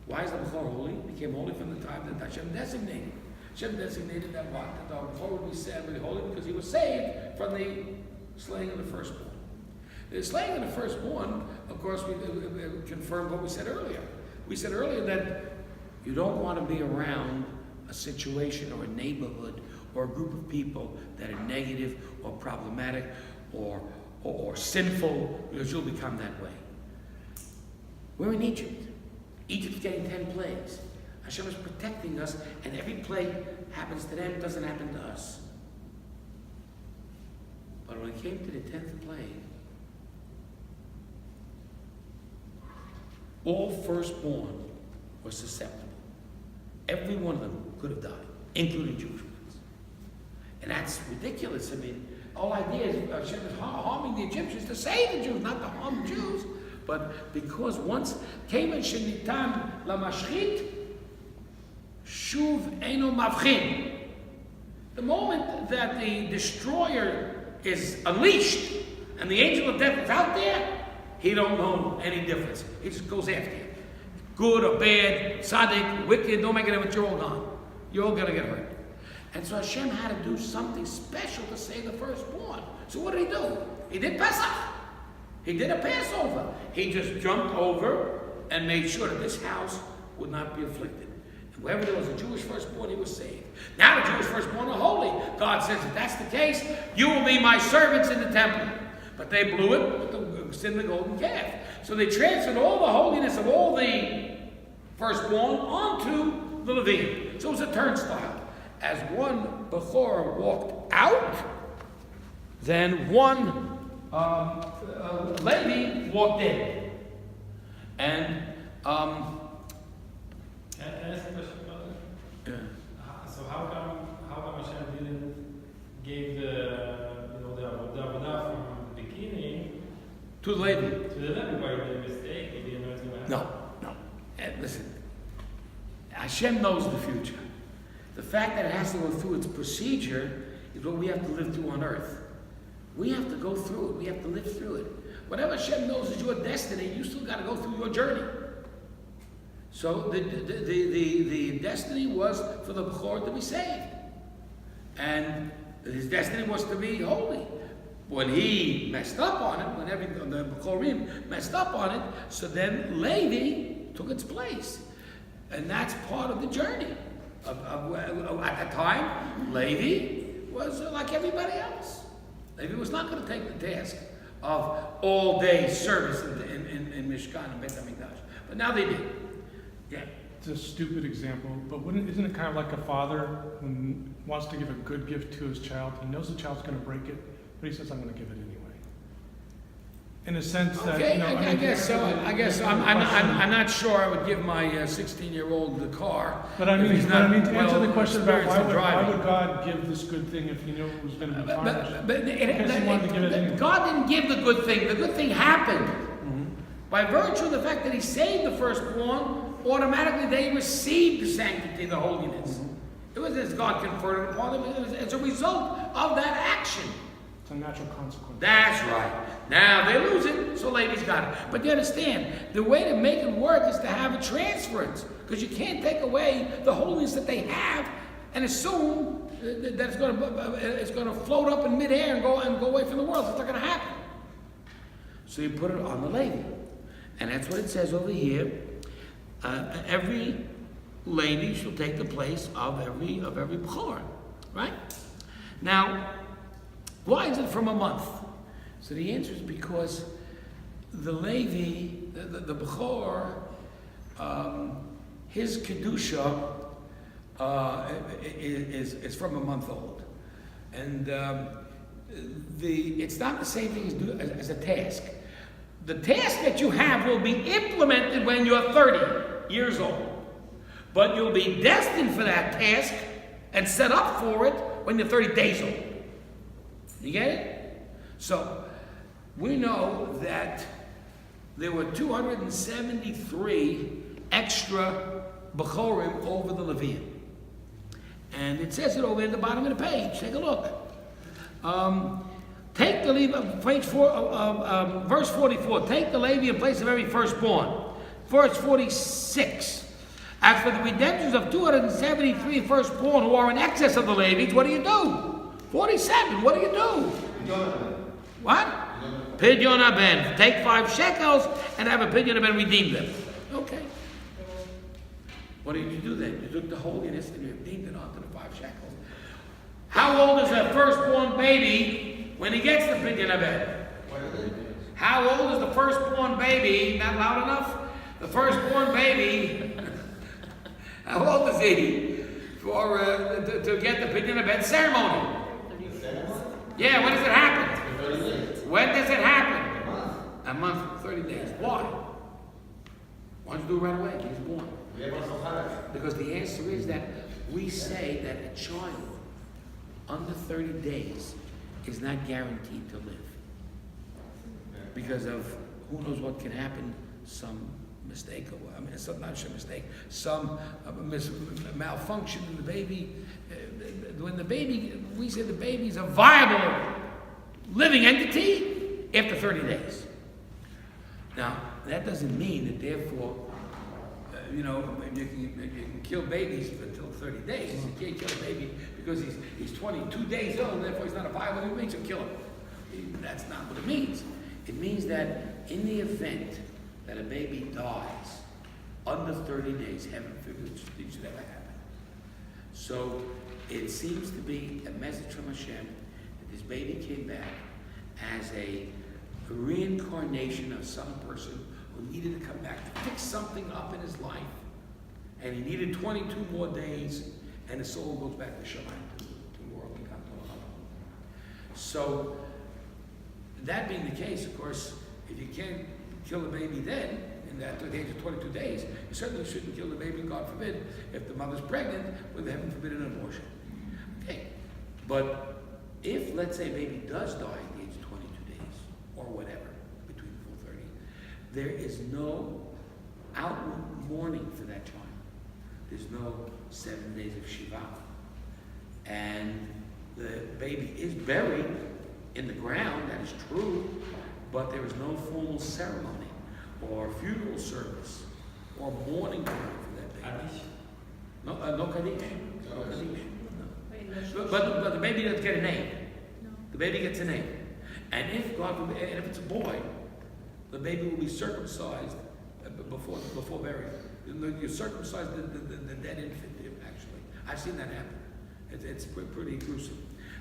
Why is the Bechor holy? It became holy from the time that Hashem designated. Hashem designated that what? That the Bechor would be said to be holy because he was saved from the slaying of the firstborn. The slaying of the firstborn, of course, we confirmed what we said earlier. We said earlier that you don't want to be around a situation or a neighborhood or a group of people that are negative or problematic or sinful, because you'll become that way. We're in Egypt. Egypt's getting 10 plagues. Hashem is protecting us, and every plague happens to them, doesn't happen to us. But when it came to the 10th plague, all firstborn were susceptible. Every one of them could have died, including Jewish ones. And that's ridiculous. I mean, the whole idea is Hashem is harming the Egyptians to save the Jews, not to harm the Jews. But because once came in shenitan lamashchit, shuv eno mavchin. The moment that the destroyer is unleashed and the angel of death is out there, he don't know any difference. He just goes after you. Good or bad, tzaddik, wicked, don't make it difference, you're all gone. You're all gonna get hurt. And so Hashem had to do something special to save the firstborn. So what did he do? He did Pesach. He did a Passover. He just jumped over and made sure that this house would not be afflicted. And wherever there was a Jewish firstborn, he was saved. Now the Jewish firstborn are holy. God says, if that's the case, you will be my servants in the temple. But they blew it with the sin of the golden calf. So they transferred all the holiness of all the firstborn onto the Levium. So it was a turnstile. As one Bechor walked out, then one Levi walked in. And Can I ask a question about that? So how come Hashem didn't give the avodah from the beginning to the Levi. to the Levi? Why the mistake? He didn't know it's going to happen. No. Listen, Hashem knows the future. The fact that it has to go through its procedure is what we have to live through on earth. We have to go through it. We have to live through it. Whatever Hashem knows is your destiny, you still got to go through your journey. So the destiny was for the Bechor to be saved. And his destiny was to be holy. When he messed up on it, when the Bechorim messed up on it, so then Levi took its place. And that's part of the journey. At the time, Levi was like everybody else. Levi was not going to take the task of all-day service in Mishkan and Beit HaMikdash. But now they did. Yeah. It's a stupid example, but isn't it kind of like a father who wants to give a good gift to his child? He knows the child's going to break it, but he says, I'm going to give it anyway. In a sense that, okay, I guess so. I'm not sure I would give my 16-year-old the car. But I mean, to answer the question about why would God give this good thing if he knew it was going to be tarnished? Because he wanted to give it anyway. God didn't give the good thing. The good thing happened. Mm-hmm. By virtue of the fact that he saved the firstborn, automatically they received the sanctity, the holiness. Mm-hmm. It wasn't as God conferred it upon them. It was as a result of that action. It's a natural consequence. That's right. Now they lose it, so Levi's got it. But you understand, the way to make it work is to have a transference, because you can't take away the holiness that they have and assume that it's going to float up in midair and go away from the world. It's not going to happen. So you put it on the Levi, and that's what it says over here. Every Levi shall take the place of every Bechor, right? Now, why is it from a month? So the answer is because the Levi, the Bechor, his Kedusha is from a month old. And it's not the same thing as a task. The task that you have will be implemented when you're 30 years old. But you'll be destined for that task and set up for it when you're 30 days old. You get it? So, we know that there were 273 extra Bechorim over the Levium. And it says it over at the bottom of the page. Take a look. Take the Levi, verse 44, take the Levi in place of every firstborn. Verse 46, as for the redemptions of 273 firstborn who are in excess of the Levites, what do? 47, what do? What? Pidyon haben. Take 5 shekels and have a pidyon haben redeem them. Okay. What did you do then? You took the holiness and you redeemed it onto the 5 shekels. How old is a firstborn baby when he gets the pidyon haben? How old is the firstborn baby? Not loud enough? The firstborn baby. How old is he for to get the pidyon abed ceremony? The ceremony? Yeah, when does it happen? The 30 days. When does it happen? A month. A month, 30 days. Why? Why don't you do it right away? He's born. We have also Hanukkah. Because the answer is that we say that a child under 30 days is not guaranteed to live. Because of who knows what can happen, some mistake, not some mistake, some malfunction in the baby. When the baby, we say the baby is a viable living entity after 30 days. Now, that doesn't mean that therefore, you can kill babies until 30 days. You can't kill a baby because he's 22 days old, and therefore he's not a viable human being, so kill him. That's not what it means. It means that in the event that a baby dies under 30 days, heaven forbid it should ever happen. So it seems to be a message from Hashem that this baby came back as a reincarnation of some person who needed to come back to fix something up in his life, and he needed 22 more days, and his soul goes back to Shamayim, to the world and come to Allah. So, that being the case, of course, if you can't kill the baby then, at the age of 22 days, you certainly shouldn't kill the baby, God forbid, if the mother's pregnant, with heaven forbid an abortion. Okay, but if, let's say, a baby does die at the age of 22 days, or whatever, between the full 30, there is no outward mourning for that child. There's no 7 days of Shiva. And the baby is buried in the ground, that is true, but there is no formal ceremony or funeral service or mourning time for that baby. No Kaddish. No Kaddish. No. But the baby doesn't get a name. The baby gets a name. And if God forbid, and if it's a boy, the baby will be circumcised before burial. You circumcise the dead infant, actually. I've seen that happen. It's pretty gruesome.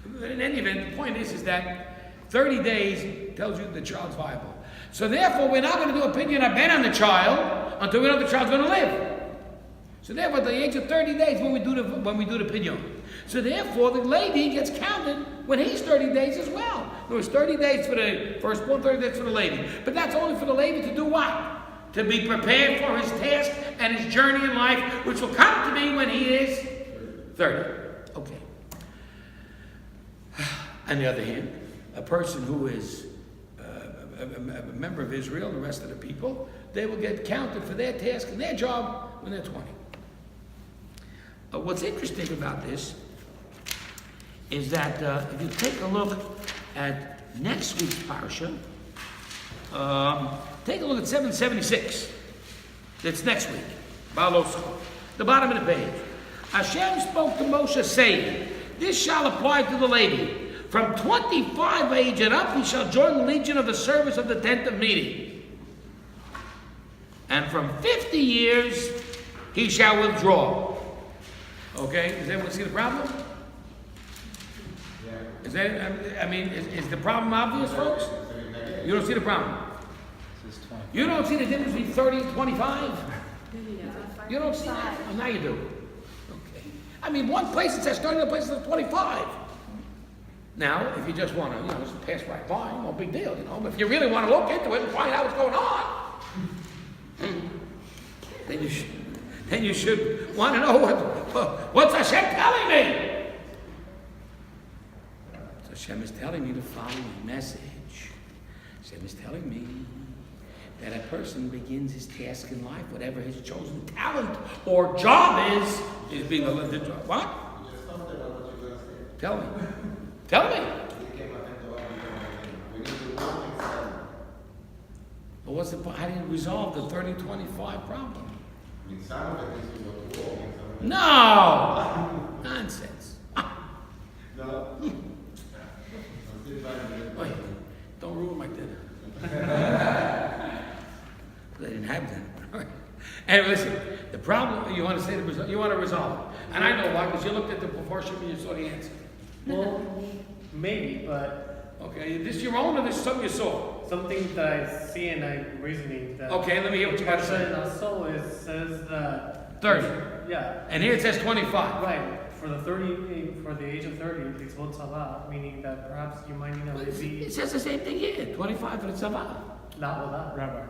But in any event, the point is that 30 days tells you the child's viable. So therefore, we're not going to do a pidyon abed on the child until we know the child's going to live. So therefore, at the age of 30 days, when we do the pidyon. So therefore, the lady gets counted when he's 30 days as well. There was 30 days for the firstborn, 30 days for the lady. But that's only for the lady to do what? To be prepared for his task and his journey in life, which will come to be when he is 30. Okay. On the other hand, a person who is a member of Israel, the rest of the people, they will get counted for their task and their job when they're 20. What's interesting about this is that if you take a look at next week's Parsha, take a look at 776. That's next week. The bottom of the page. Hashem spoke to Moshe saying, "This shall apply to the lady. From 25 age and up, he shall join the legion of the service of the tent of meeting. And from 50 years, he shall withdraw." Okay, does everyone see the problem? Yeah. Is that, is the problem obvious, folks? You don't see the problem? You don't see the difference between 30 and 25? You don't see that? Oh, now you do. Okay. One place it says 30, another place it says 25. Now, if you just want to, just pass right by, no big deal, But if you really want to look into it and find out what's going on, then you should want to know what's Hashem telling me. So Hashem is telling me the following message. Hashem is telling me that a person begins his task in life, whatever his chosen talent or job is being a limited job. What? You just talked about what you're going to say. Tell me. Tell me. We need to walk in silence. But how do you resolve the 30-25 problem? Some of it is to go to war. No! Nonsense. No. Wait, don't ruin my dinner. They didn't have dinner. Anyway, listen, the problem, you want to say the result, you want to resolve it. And I know why, because you looked at the proportion and you saw the answer. Well, maybe, but Okay, is this your own or this is something you saw? something that I see and I'm reasoning that. Okay, let me hear what you got to say. Parsha Naso says that. 30. Yeah. And here it says 25. Right. For the age of 30, it's tzavah, meaning that perhaps you might need a Levi. It says the same thing here, 25 for the tzavah. Not with that. Rabbi.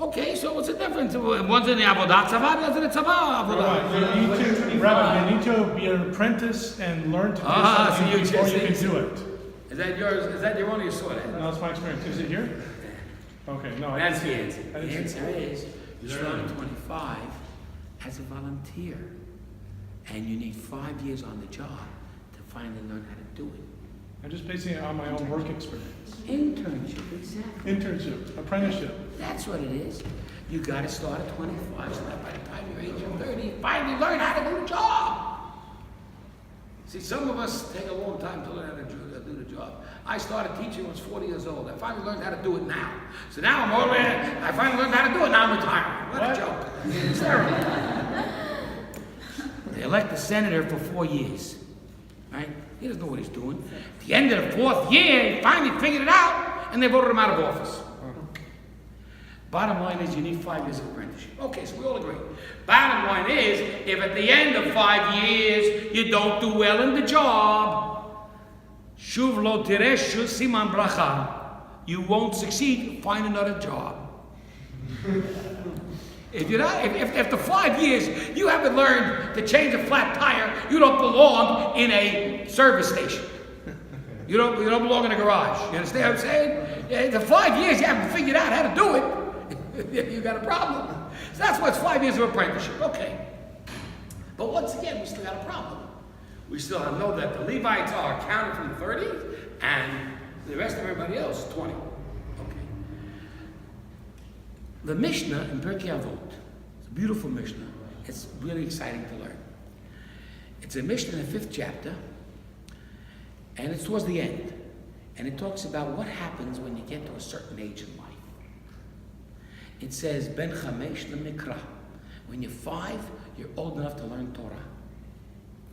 Okay, so what's the difference? One's in the avodah tzavah, the other's in the tzavah avodah. Rabbi, you need to be an apprentice and learn to do something before you can do it. Is that yours? Is that your one or you saw that? No, that's my experience. Is it here? Okay, no, I That's didn't the see answer. it. I The didn't see answer it. is, you start at 25 as a volunteer. And you need 5 years on the job to finally learn how to do it. I'm just basing it on my own work experience. Internship, exactly. Internship, apprenticeship. That's what it is. You got to start at 25, so that by the time you're age of 30, you finally learn how to do the job. See, some of us take a long time to learn how to do the job. I started teaching when I was 40 years old. I finally learned how to do it now. So now I'm all the way, I finally learned how to do it, now I'm retiring. What a joke. It's terrible. They elect a senator for 4 years, right? He doesn't know what he's doing. At the end of the 4th year, he finally figured it out, and they voted him out of office. Bottom line is you need 5 years of apprenticeship. Okay, so we all agree. Bottom line is, if at the end of 5 years you don't do well in the job, shuv lo tireshu siman bracha, you won't succeed. Find another job. If you're not, if after 5 years you haven't learned to change a flat tire, you don't belong in a service station. You don't belong in a garage. You understand what I'm saying? After 5 years you haven't figured out how to do it, you got a problem. So that's what's 5 years of apprenticeship. Okay. But once again, we still got a problem. We still know that the Levites are counted from 30 and the rest of everybody else is 20. The Mishnah in Pirkei Avot, it's a beautiful Mishnah. It's really exciting to learn. It's a Mishnah in the 5th chapter, and it's towards the end. And it talks about what happens when you get to a certain age in life. It says, Ben Chamesh Lemikra. When you're 5, you're old enough to learn Torah.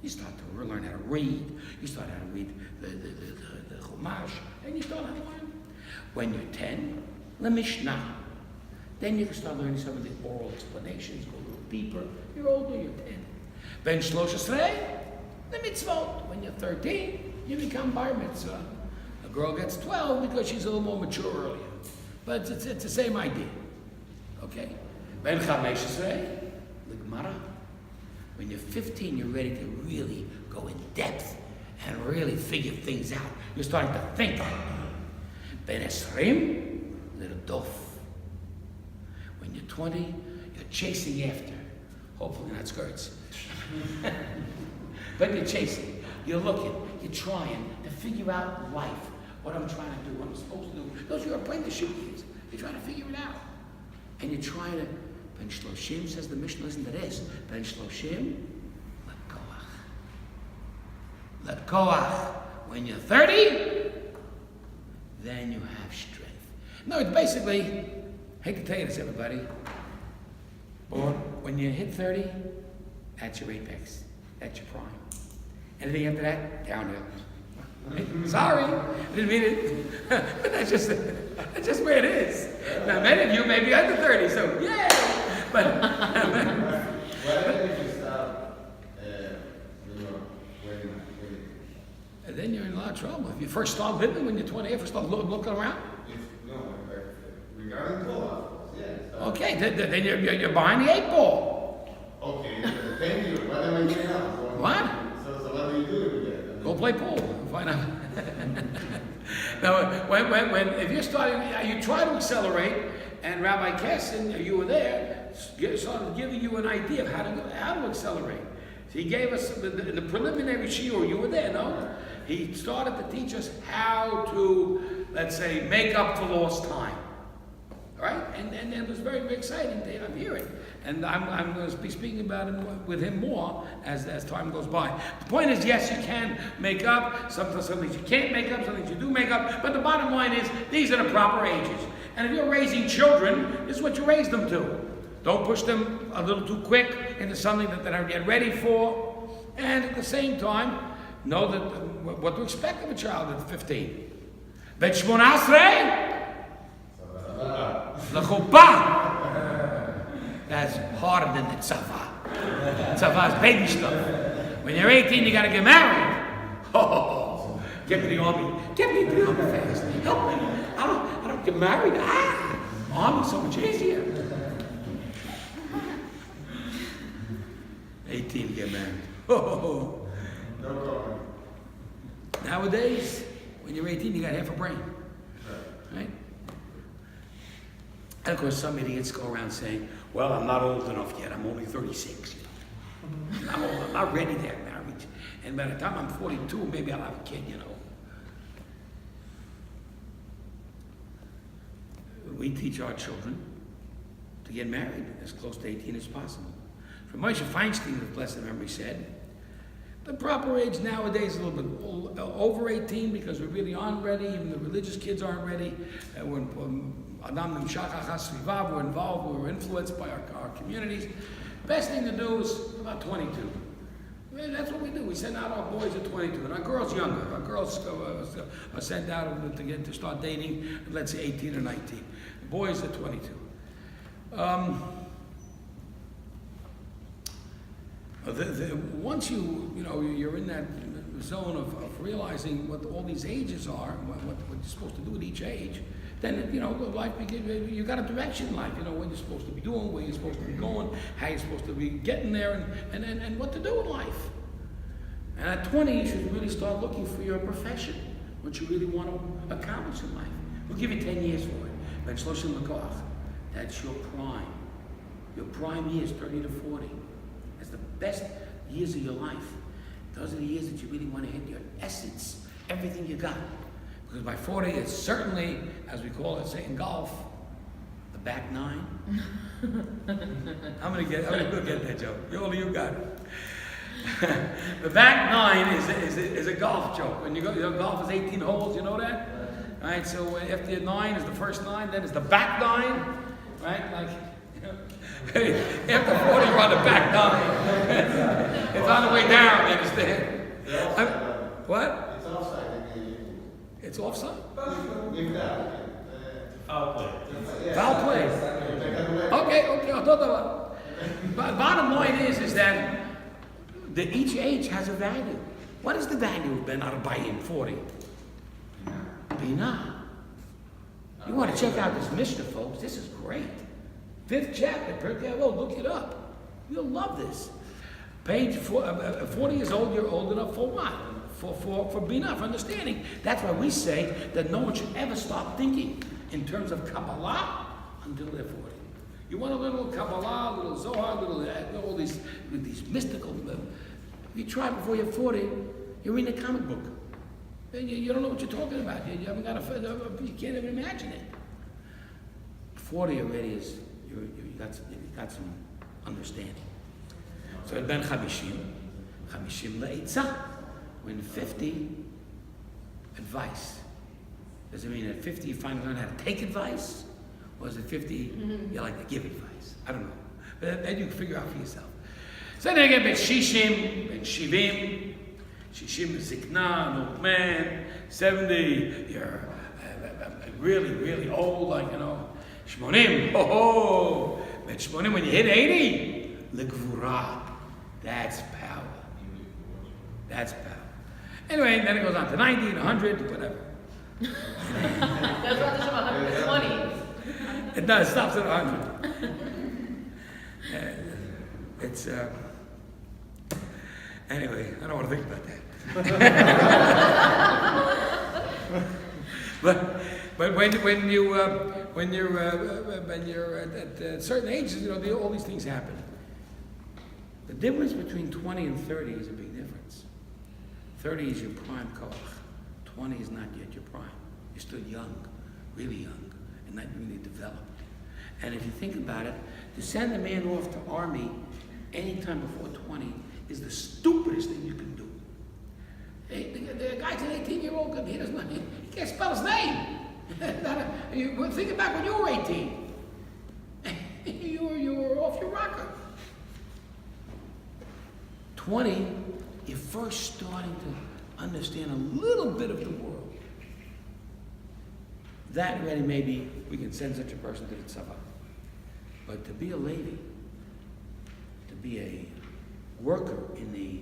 You start to learn how to read. You start how to read the Chumash, and you start how to learn. When you're 10, Lemishnah. Then you can start learning some of the oral explanations, go a little deeper. You're older, you're 10. Ben Shlosh Esrei, the mitzvot. When you're 13, you become bar mitzvah. A girl gets 12 because she's a little more mature earlier. But it's the same idea. Okay? Ben Chamesh Esrei, the Gemara. When you're 15, you're ready to really go in depth and really figure things out. You're starting to think. Ben Esrim, little dof. When you're 20, you're chasing after. Hopefully not skirts. But you're chasing. You're looking. You're trying to figure out life. What I'm trying to do. What I'm supposed to do. Those are your apprenticeship years. You're trying to figure it out. And you're trying to... Ben Shloshim says the Mishnah, listen to this. Ben Shloshim, let koach. Let koach. When you're 30, then you have strength. No, it's basically... I hate to tell you this, everybody, but when you hit 30, that's your apex. That's your prime. Anything after that, downhill. Sorry, I didn't mean it. But that's just where it is. Now, many of you may be under 30, so yay! But Why did you stop when you're waiting? And then you're in a lot of trouble. If you first start living when you're 20, if you start looking around. Regarding Torah, yeah. Okay, then you're behind the 8 ball. Okay, thank you. What am I doing now? What? So what do you do with that? Go play pool. Find out. Now, when if you're starting, you try to accelerate, and Rabbi Kessin, you were there, started giving you an idea of how to accelerate. So he gave us the preliminary shiur. You were there, no? He started to teach us how to, let's say, make up for lost time. Right? And it was very, very exciting to hear it. And I'm going to be speaking about it with him more as time goes by. The point is, yes, you can make up. Sometimes some things you can't make up, some things you do make up. But the bottom line is, these are the proper ages. And if you're raising children, this is what you raise them to. Don't push them a little too quick into something that they're not yet ready for. And at the same time, know that what to expect of a child at 15. Bet Shmoneh Esrei, the chuppah. That's harder than the tzava. Tzava is baby stuff. When you're 18, you gotta get married. Oh, get to the army. Get me to the army fast. Help me. I don't get married. Army's so much easier. 18 to get married. Oh. No comment. Nowadays, when you're 18, you got half a brain. Right? And of course, some idiots go around saying, well, I'm not old enough yet. I'm only 36. I'm old. I'm not ready to have marriage. And by the time I'm 42, maybe I'll have a kid, We teach our children to get married as close to 18 as possible. For Moshe Feinstein, of blessed memory, said, the proper age nowadays is a little bit over 18 because we really aren't ready. Even the religious kids aren't ready. We're involved, we're influenced by our communities. Best thing to do is about 22. That's what we do. We send out our boys at 22, and our girls younger. Our girls are sent out to start dating, let's say 18 or 19. The boys at 22. Once you're in that zone of realizing what all these ages are, what you're supposed to do at each age, then life you got a direction in life. What you're supposed to be doing, where you're supposed to be going, how you're supposed to be getting there, and what to do in life. And at 20, you should really start looking for your profession, what you really want to accomplish in life. We'll give you 10 years for it. But that's your prime. Your prime years, 30 to 40. That's the best years of your life. Those are the years that you really want to hit your essence, everything you got. Because by 40, it's certainly, as we call it, say in golf, the back nine. I'm gonna get that joke. Only you got it. The back nine is a golf joke. When you go, golf is 18 holes. You know that, right? So after 9 is the first 9, then is the back 9, right? Like. After 40, you're on the back 9. It's on the way down, you understand? What? It's offside. It's offside? Foul play. Foul play. Okay, I'll talk about it. But bottom line is that each age has a value. What is the value of Ben Arbayim 40? Binah. You want to check out this Mishnah, folks? This is great. 5th chapter, Pirkei Avot, look it up. You'll love this. Page 40 years old, you're old enough for what? For Binah, for understanding. That's why we say that no one should ever stop thinking in terms of Kabbalah until they're 40. You want a little Kabbalah, a little Zohar, all these mystical. If you try before you're 40, you're reading a comic book. You don't know what you're talking about. You haven't got you can't even imagine it. 40 already is. You got some understanding. So it ben 50 le'etzah. When 50, advice. Does it mean at 50 you finally learn how to take advice? Or is it 50 you like to give advice? I don't know. But then you can figure out for yourself. So then again, ben 60, ben 70. 60 is zikna, an old man. 70, you're really, really old, like, 80, Bet 80, when you hit 80, L'gvura, that's power. That's power. Anyway, then it goes on to 90, 100, whatever. That's what there's about 120. It does, stops at 100. It's, anyway, I don't want to think about that. But when you're at certain ages, all these things happen. The difference between 20 and 30 is a big difference. 30 is your prime koach. 20 is not yet your prime. You're still young, really young, and not really developed. And if you think about it, to send a man off to army anytime before 20 is the stupidest thing you can do. The guy's an 18-year-old, he can't spell his name. Think about when you were 18. you were off your rocker. 20, you're first starting to understand a little bit of the world. that already maybe we can send such a person to the tzava. But to be a lady, to be a worker in the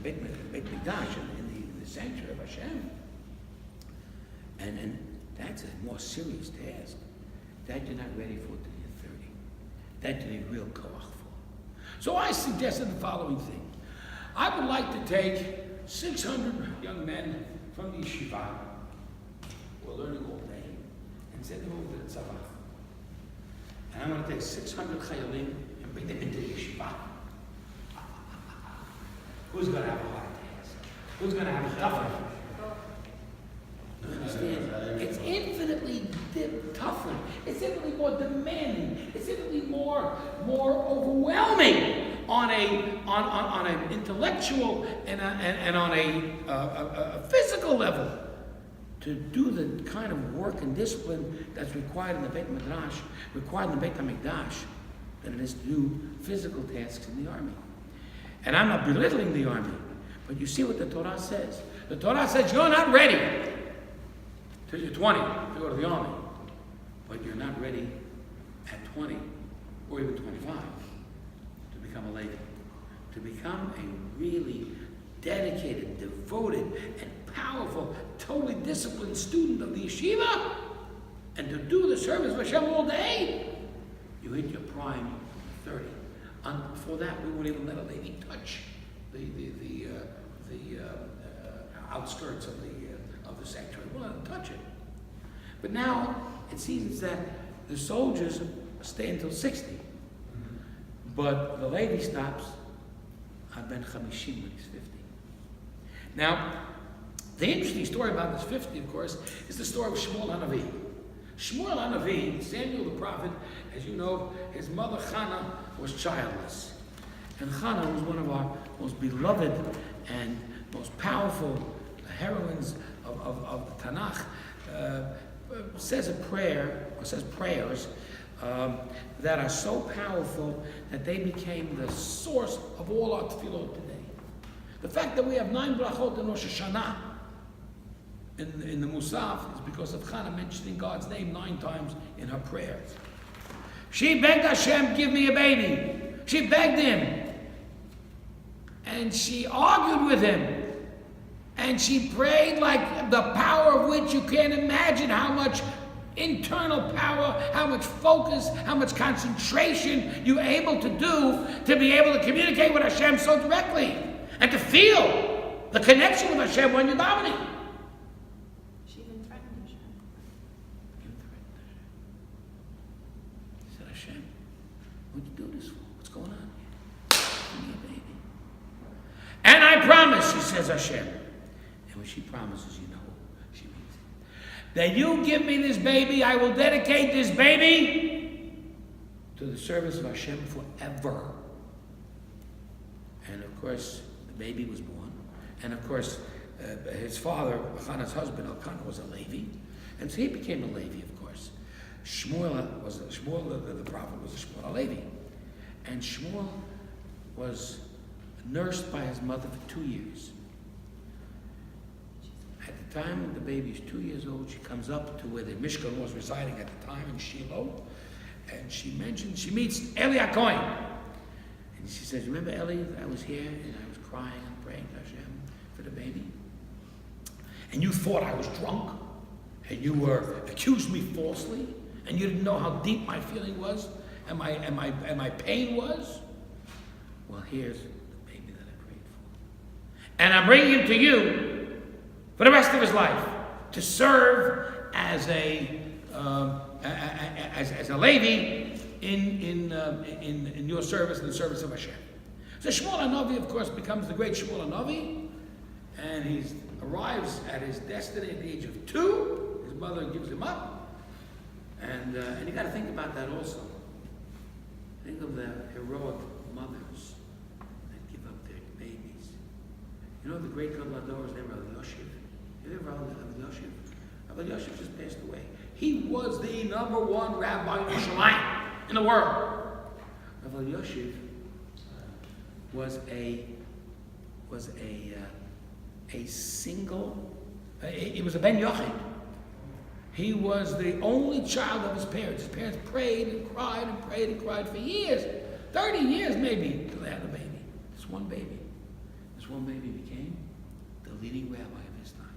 Beit Mikdash, in the sanctuary of Hashem, and that's a more serious task. That you're not ready for till you're 30. That you need real koach for. So I suggested the following thing. I would like to take 600 young men from the yeshiva who are learning all day and send them over to the tzava. And I'm going to take 600 chayalim and bring them into the yeshiva. Who's going to have a hard task? Who's going to have a tougher? You understand? It's infinitely tougher. It's infinitely more demanding. It's infinitely more overwhelming on an intellectual and on a physical level to do the kind of work and discipline that's required in the Beit Midrash, required in the Beit HaMikdash, than it is to do physical tasks in the army. And I'm not belittling the army, but you see what the Torah says. The Torah says you're not ready till you're 20 to go to the army, but you're not ready at 20 or even 25 to become a lady, to become a really dedicated, devoted, and powerful, totally disciplined student of the yeshiva, and to do the service of Hashem all day. You hit your prime 30. Before that, we won't even let a lady touch the outskirts of the sanctuary. We'll let them touch it. But now it seems that the soldiers stay until 60, but the lady stops at Ben 50 when he's 50. Now, the interesting story about this 50, of course, is the story of Shmuel HaNavi. Shmuel HaNavi, Samuel the prophet, as you know, his mother Chana was childless. And Chana was one of our most beloved and most powerful heroines of the Tanakh. Says a prayer, or says prayers, that are so powerful that they became the source of all our tefillot today. The fact that we have 9 brachot in Rosh Hashanah in the Musaf is because of Chana mentioning God's name 9 times in her prayers. She begged Hashem, give me a baby. She begged him. And she argued with him. And she prayed like the power of which you can't imagine how much internal power, how much focus, how much concentration you're able to do to be able to communicate with Hashem so directly and to feel the connection with Hashem when you're davening. She even threatened Hashem. She said, Hashem, what'd you do this for? What's going on here? Give me a baby. And I promise, she says, Hashem. And when she promises, you know, she means it. That you give me this baby, I will dedicate this baby to the service of Hashem forever. And of course, the baby was born. And of course, his father, Chana's husband, Elkanah, was a Levi. And so he became a Levi, of course. Shmuel, the prophet, was a Shmuel Levi. And Shmuel was nursed by his mother for 2 years. At the time when the baby is 2 years old, she comes up to where the Mishkan was residing at the time in Shiloh, and she meets Eli HaKohen. And she says, remember Eli, I was here and I was crying and praying to Hashem for the baby? And you thought I was drunk, and you accused me falsely, and you didn't know how deep my feeling was, and my pain was? Well, here's the baby that I prayed for. And I'm bringing him to you for the rest of his life to serve as a Levi in your service, in the service of Hashem. So Shmuel HaNavi, of course, becomes the great Shmuel HaNavi, and he arrives at his destiny at the age of 2. His mother gives him up, and you got to think about that also. Think of the heroic mothers that give up their babies. You know the great Gadol HaDor is named Rabbi Yoshev. You ever heard of Rabbi Yoshev? Rabbi Yoshev just passed away. He was the #1 rabbi in Yerushalayim in the world. Rabbi Yoshev was a single He was a ben Yochid. He was the only child of his parents. His parents prayed and cried and prayed and cried for years, 30 years maybe, till they had a baby. This one baby became the leading rabbi of his time.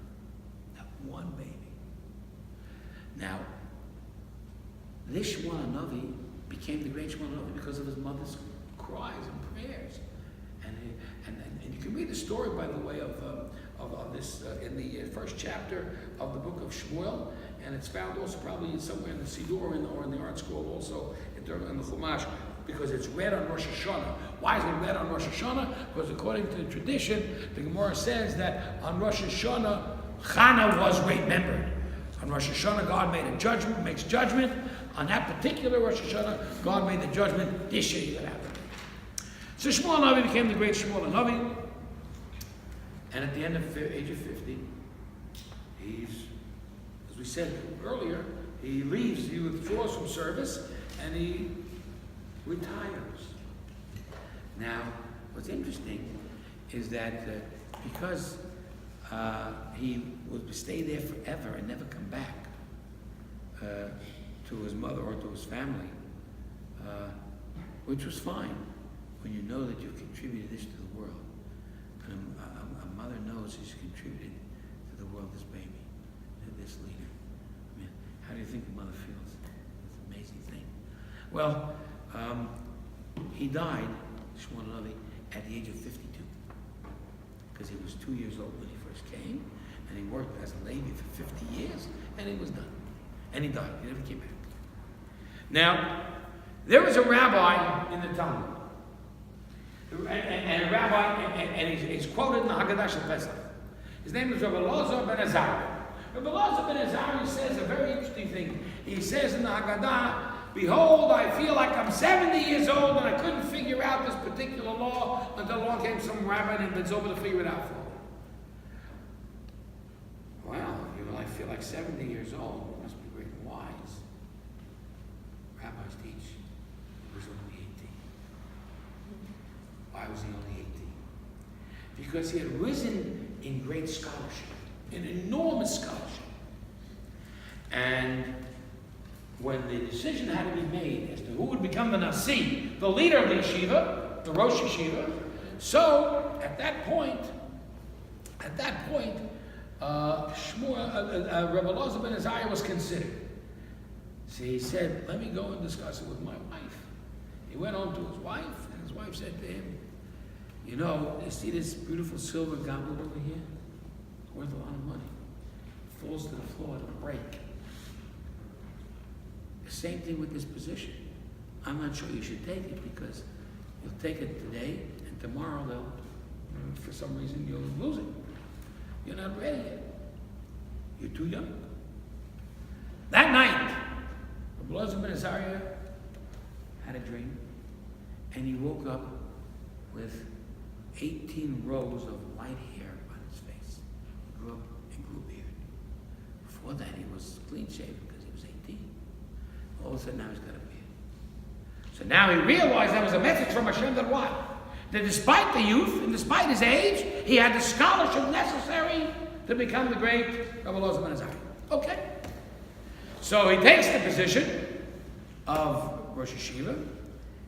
That one baby. Now, this Shmuel Hanavi became the great Shmuel Hanavi because of his mother's cries and prayers. And you can read the story, by the way, of this in the first chapter of the book of Shmuel, and it's found also probably somewhere in the Siddur or in the Art Scroll, also in the Chumash, because it's read on Rosh Hashanah. Why is it read on Rosh Hashanah? Because according to the tradition, the Gemara says that on Rosh Hashanah, Chana was remembered. On Rosh Hashanah, God makes judgment. On that particular Rosh Hashanah, God made the judgment. This year, that happened. So Shmuel Hanavi became the great Shmuel Hanavi, and at the end of age of 50, as we said earlier, he withdraws from service, and he retires. Now, what's interesting is that because he would stay there forever and never come back to his mother or to his family, which was fine when you know that you've contributed this to the world. And a mother knows she's contributed to the world, this baby, this leader. I mean, how do you think the mother feels? It's an amazing thing. Well, he died, Shmuel Hanavi, at the age of 52, because he was 2 years old when he first came, and he worked as a Levi for 50 years, and he was done. And he died. He never came back. Now, there was a rabbi in the Talmud, and a rabbi, and he's quoted in the Haggadah of Pesach. His name is Rabbi Elazar ben Azariah. Rabbi Elazar ben Azariah says a very interesting thing. He says in the Haggadah, "Behold, I feel like I'm 70 years old and I couldn't figure out this particular law until along came some rabbi named Ben Zoba to figure it out for me." Wow, I feel like 70 years old. You must be great and wise. Rabbis teach he was only 18. Why was he only 18? Because he had risen in great scholarship, in enormous scholarship. And when the decision had to be made as to who would become the Nasi, the leader of the yeshiva, the Rosh Yeshiva, so at that point, Rabbi Elazar ben Azariah was considered. So he said, "Let me go and discuss it with my wife." He went home to his wife, and his wife said to him, "You see this beautiful silver goblet over here? It's worth a lot of money. It falls to the floor, it'll break. The same thing with this position. I'm not sure you should take it because you'll take it today, and tomorrow for some reason you'll lose it. You're not ready yet. You're too young." That night, Rabbi Elazar ben Azariah had a dream, and he woke up with 18 rows of white hair on his face. He grew up and grew a beard. Before that, he was clean shaven because he was 18. All of a sudden, now he's got a beard. So now he realized that was a message from Hashem that what? That despite the youth and despite his age, he had the scholarship necessary to become the great Rabbi Elazar ben Azariah. Okay. So he takes the position of Rosh Yeshiva,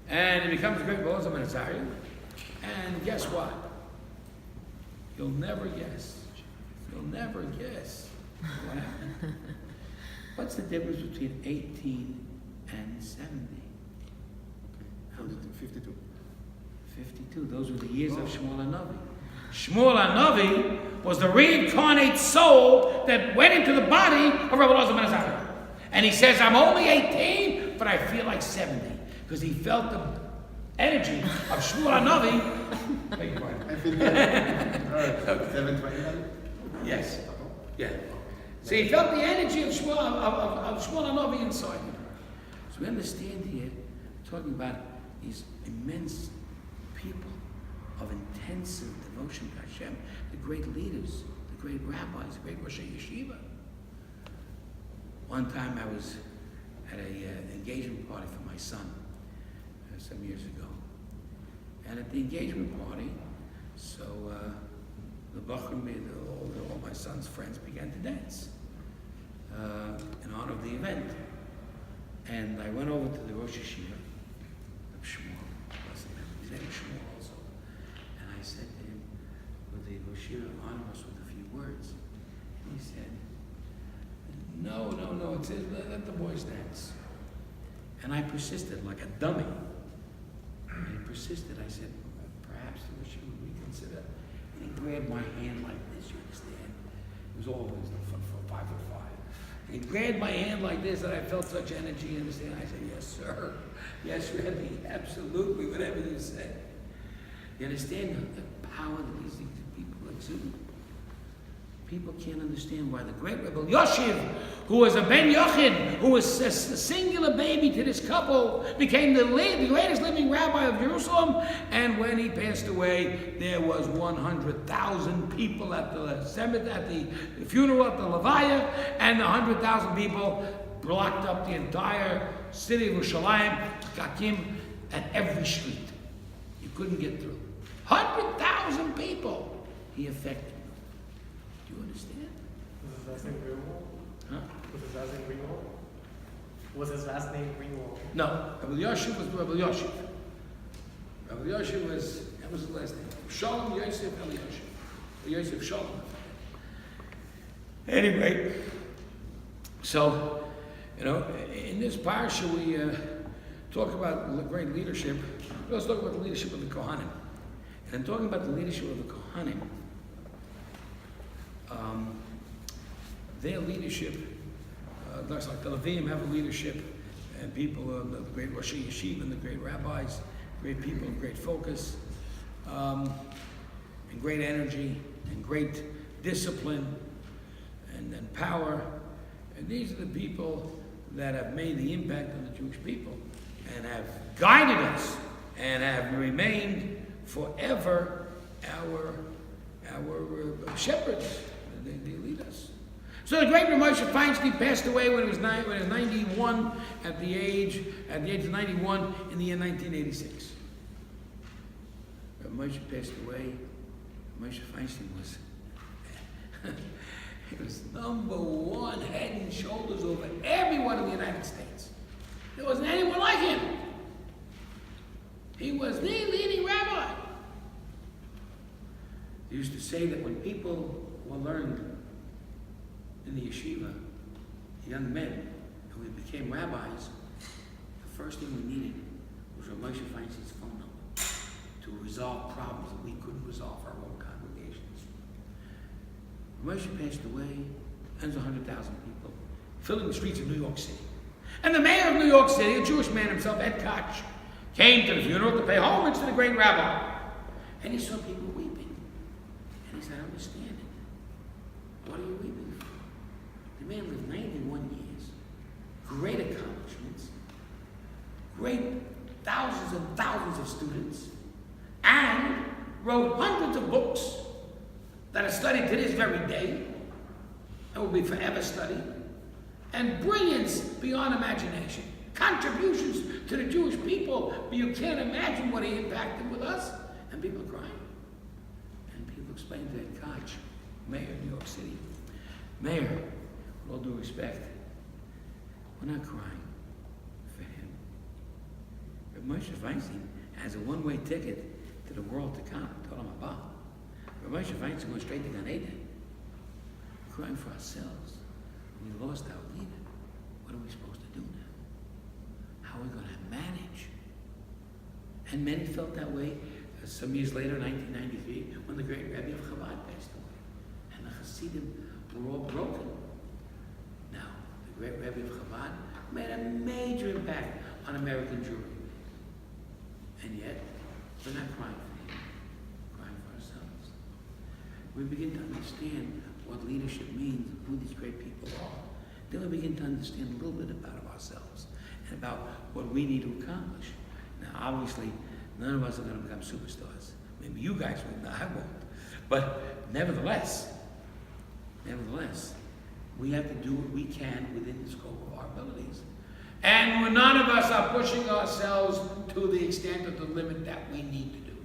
and he becomes the great Rabbi Elazar ben Azariah. And guess what? You'll never guess. You'll never guess what happened. What's the difference between 18 and 70? 52. 52. Those were the years of Shmuel Hanavi. Shmuel Hanavi was the reincarnate soul that went into the body of Rabbi Elazar ben Azariah. And he says, "I'm only 18, but I feel like 70." Because he felt the energy of Shmuel Hanavi. Beg your pardon. I feel good. 729? Yes. Yeah. So he felt the energy of Shmuel Hanavi inside him. So we understand here, talking about these immense people of intensive devotion to Hashem, the great leaders, the great rabbis, the great Rosh Yeshiva. One time I was at an engagement party for my son some years ago. And at the engagement party, so the Bachrim, all my son's friends began to dance in honor of the event. And I went over to the Rosh Yeshiva, Shmuel, his name is Shmuel also, and I said to him, would the Rosh Yeshiva honor us with a few words? And he said, no, it says let the boys dance. And I persisted like a dummy. I persisted. I said, perhaps the Rosh Yeshiva would reconsider. And he grabbed my hand like this, you understand? It was always for 5'5". He grabbed my hand like this, and I felt such energy, you understand? I said, yes, sir. Yes, Rebbe, absolutely, whatever you said. You understand the power that these people exude? People can't understand why the great Rebbe Yoshiv, who was a Ben Yochid, who was a singular baby to this couple, became the greatest living rabbi of Jerusalem. And when he passed away, there was 100,000 people at the funeral at the Levaya, and 100,000 people blocked up the entire city of Yerushalayim, Kakim, at every street. You couldn't get through. 100,000 people he affected. Do you understand? Was his last name Greenwald? Huh? Was his last name Greenwald? Was his last name Greenwald? No, Rabbi Yoshiv was Rabbi Yoshiv. Rabbi Yoshiv was, that was his last name. Shalom Yosef Eliyoshiv. Yosef Shalom. Anyway, so, in this parsha we talk about great leadership. Let's talk about the leadership of the Kohanim. And in talking about the leadership of the Kohanim, their leadership, looks like the Leviim have a leadership, and people, the great Rosh Yeshiva and the great rabbis, great people, great focus, and great energy, and great discipline, and power. And these are the people that have made the impact on the Jewish people, and have guided us, and have remained forever our shepherds. They lead us. So the great Moshe Feinstein passed away when he was 91, at the age of 91 in the year 1986. Moshe passed away. Moshe Feinstein was he was number one, head and shoulders over everyone in the United States. There wasn't anyone like him. He was the leading rabbi. They used to say that when people were learned in the yeshiva, young men, and we became rabbis, the first thing we needed was Moshe Feinstein's phone number to resolve problems that we couldn't resolve for our own congregations. Moshe passed away, tens of 100,000 people, filling the streets of New York City. And the mayor of New York City, a Jewish man himself, headcount, came to the funeral to pay homage to the great rabbi. And he saw people weeping. And he said, I understand it. What are you weeping for? The man lived 91 years, great accomplishments, great thousands and thousands of students, and wrote hundreds of books that are studied to this very day and will be forever studied, and brilliance beyond imagination, contributions to the Jewish people, but you can't imagine what he impacted with us. And people are crying. And people explain to that Koch, mayor of New York City, Mayor, with all due respect, we're not crying for him. But Moshe Feinstein has a one-way ticket to the world to come. Told him about. But Moshe Feinstein went straight to Gan Eden. We're crying for ourselves. We lost our leader. What are we supposed to do now? How are we going to manage? And many felt that way some years later, 1993, when the great Rebbe of Chabad passed away. And the Hasidim were all broken. Now, the great Rebbe of Chabad made a major impact on American Jewry. And yet, we're not crying for him. We're crying for ourselves. We begin to understand what leadership means, who these great people are. Then we begin to understand a little bit about ourselves and about what we need to accomplish. Now, obviously, none of us are going to become superstars. Maybe you guys will, I won't. But nevertheless, we have to do what we can within the scope of our abilities. And none of us are pushing ourselves to the extent of the limit that we need to do.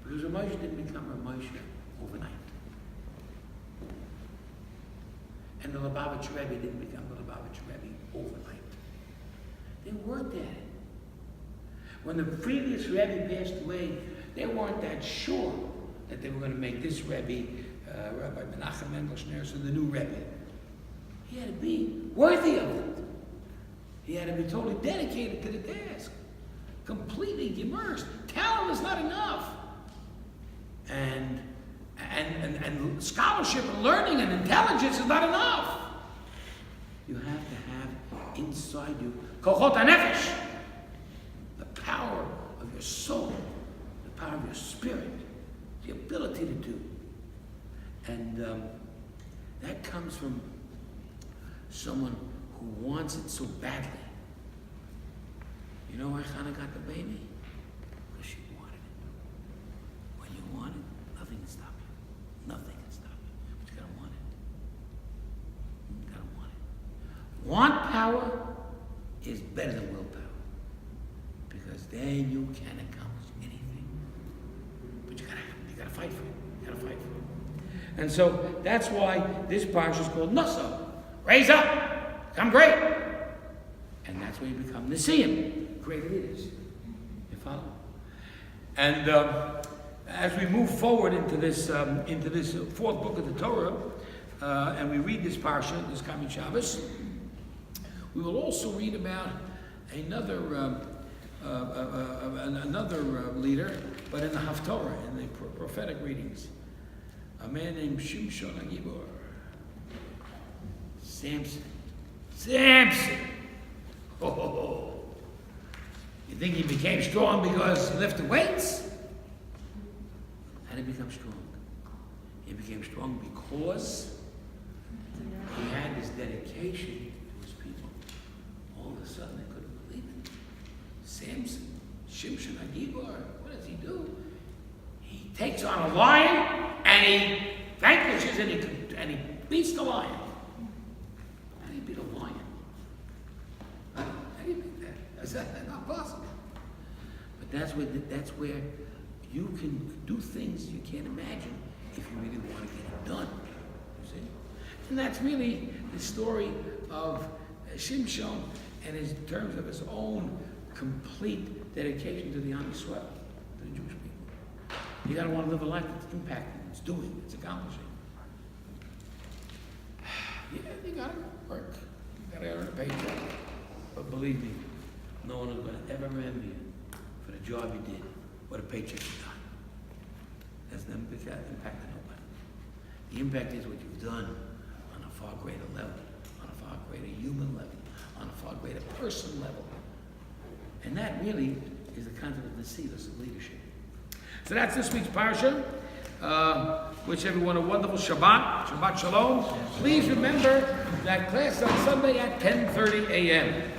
Because Moshe didn't become Moshe overnight. And the Lubavitch Rebbe didn't become the Lubavitch Rebbe overnight. They worked at it. When the previous Rebbe passed away, they weren't that sure that they were going to make this Rebbe, Rabbi Menachem Mendel Schneerson, the new Rebbe. He had to be worthy of it. He had to be totally dedicated to the task, completely immersed. Talent is not enough. And scholarship and learning and intelligence is not enough. You have to have inside you kochot hanefesh, the power of your soul, the power of your spirit, the ability to do. And that comes from someone who wants it so badly. You know why Hannah got the baby? Because she wanted it. When you want it, nothing can stop you. Nothing can stop you. But you gotta want it. You gotta want it. Want power is better than willpower. Because then you can accomplish anything. But you gotta fight for it. You gotta fight for it. And so that's why this parsha is called Naso. Raise up, become great. And that's where you become Nesiim, great leaders. You follow? And as we move forward into this fourth book of the Torah, and we read this parsha, this coming Shabbos, we will also read about another leader, but in the Haftorah, in the prophetic readings, a man named Shimshon HaGibor. Samson! Oh, you think he became strong because he lifted weights? How did he become strong? He became strong because he had this dedication to his people. All of a sudden they couldn't believe it. Samson, Shimshon HaGibor, what does he do? He takes on a lion and he vanquishes and he beats the lion. How do you beat a lion? How do you beat that? That's not possible. But that's where you can do things you can't imagine if you really want to get it done. You see? And that's really the story of Shimshon and in terms of his own complete dedication to the Am Yisrael, to the Jewish people. You got to want to live a life that's impacting, it's doing, it's accomplishing. Yeah, you got to work. You got to earn a paycheck. But believe me, no one is going to ever remember you for the job you did or the paycheck you got. That's never impacted nobody. The impact is what you've done on a far greater level, on a far greater human level, on a far greater personal level. And that really is the concept of the seedless of leadership. So that's this week's Parsha. Wish everyone a wonderful Shabbat Shalom. Please remember that class on Sunday at 10:30 a.m.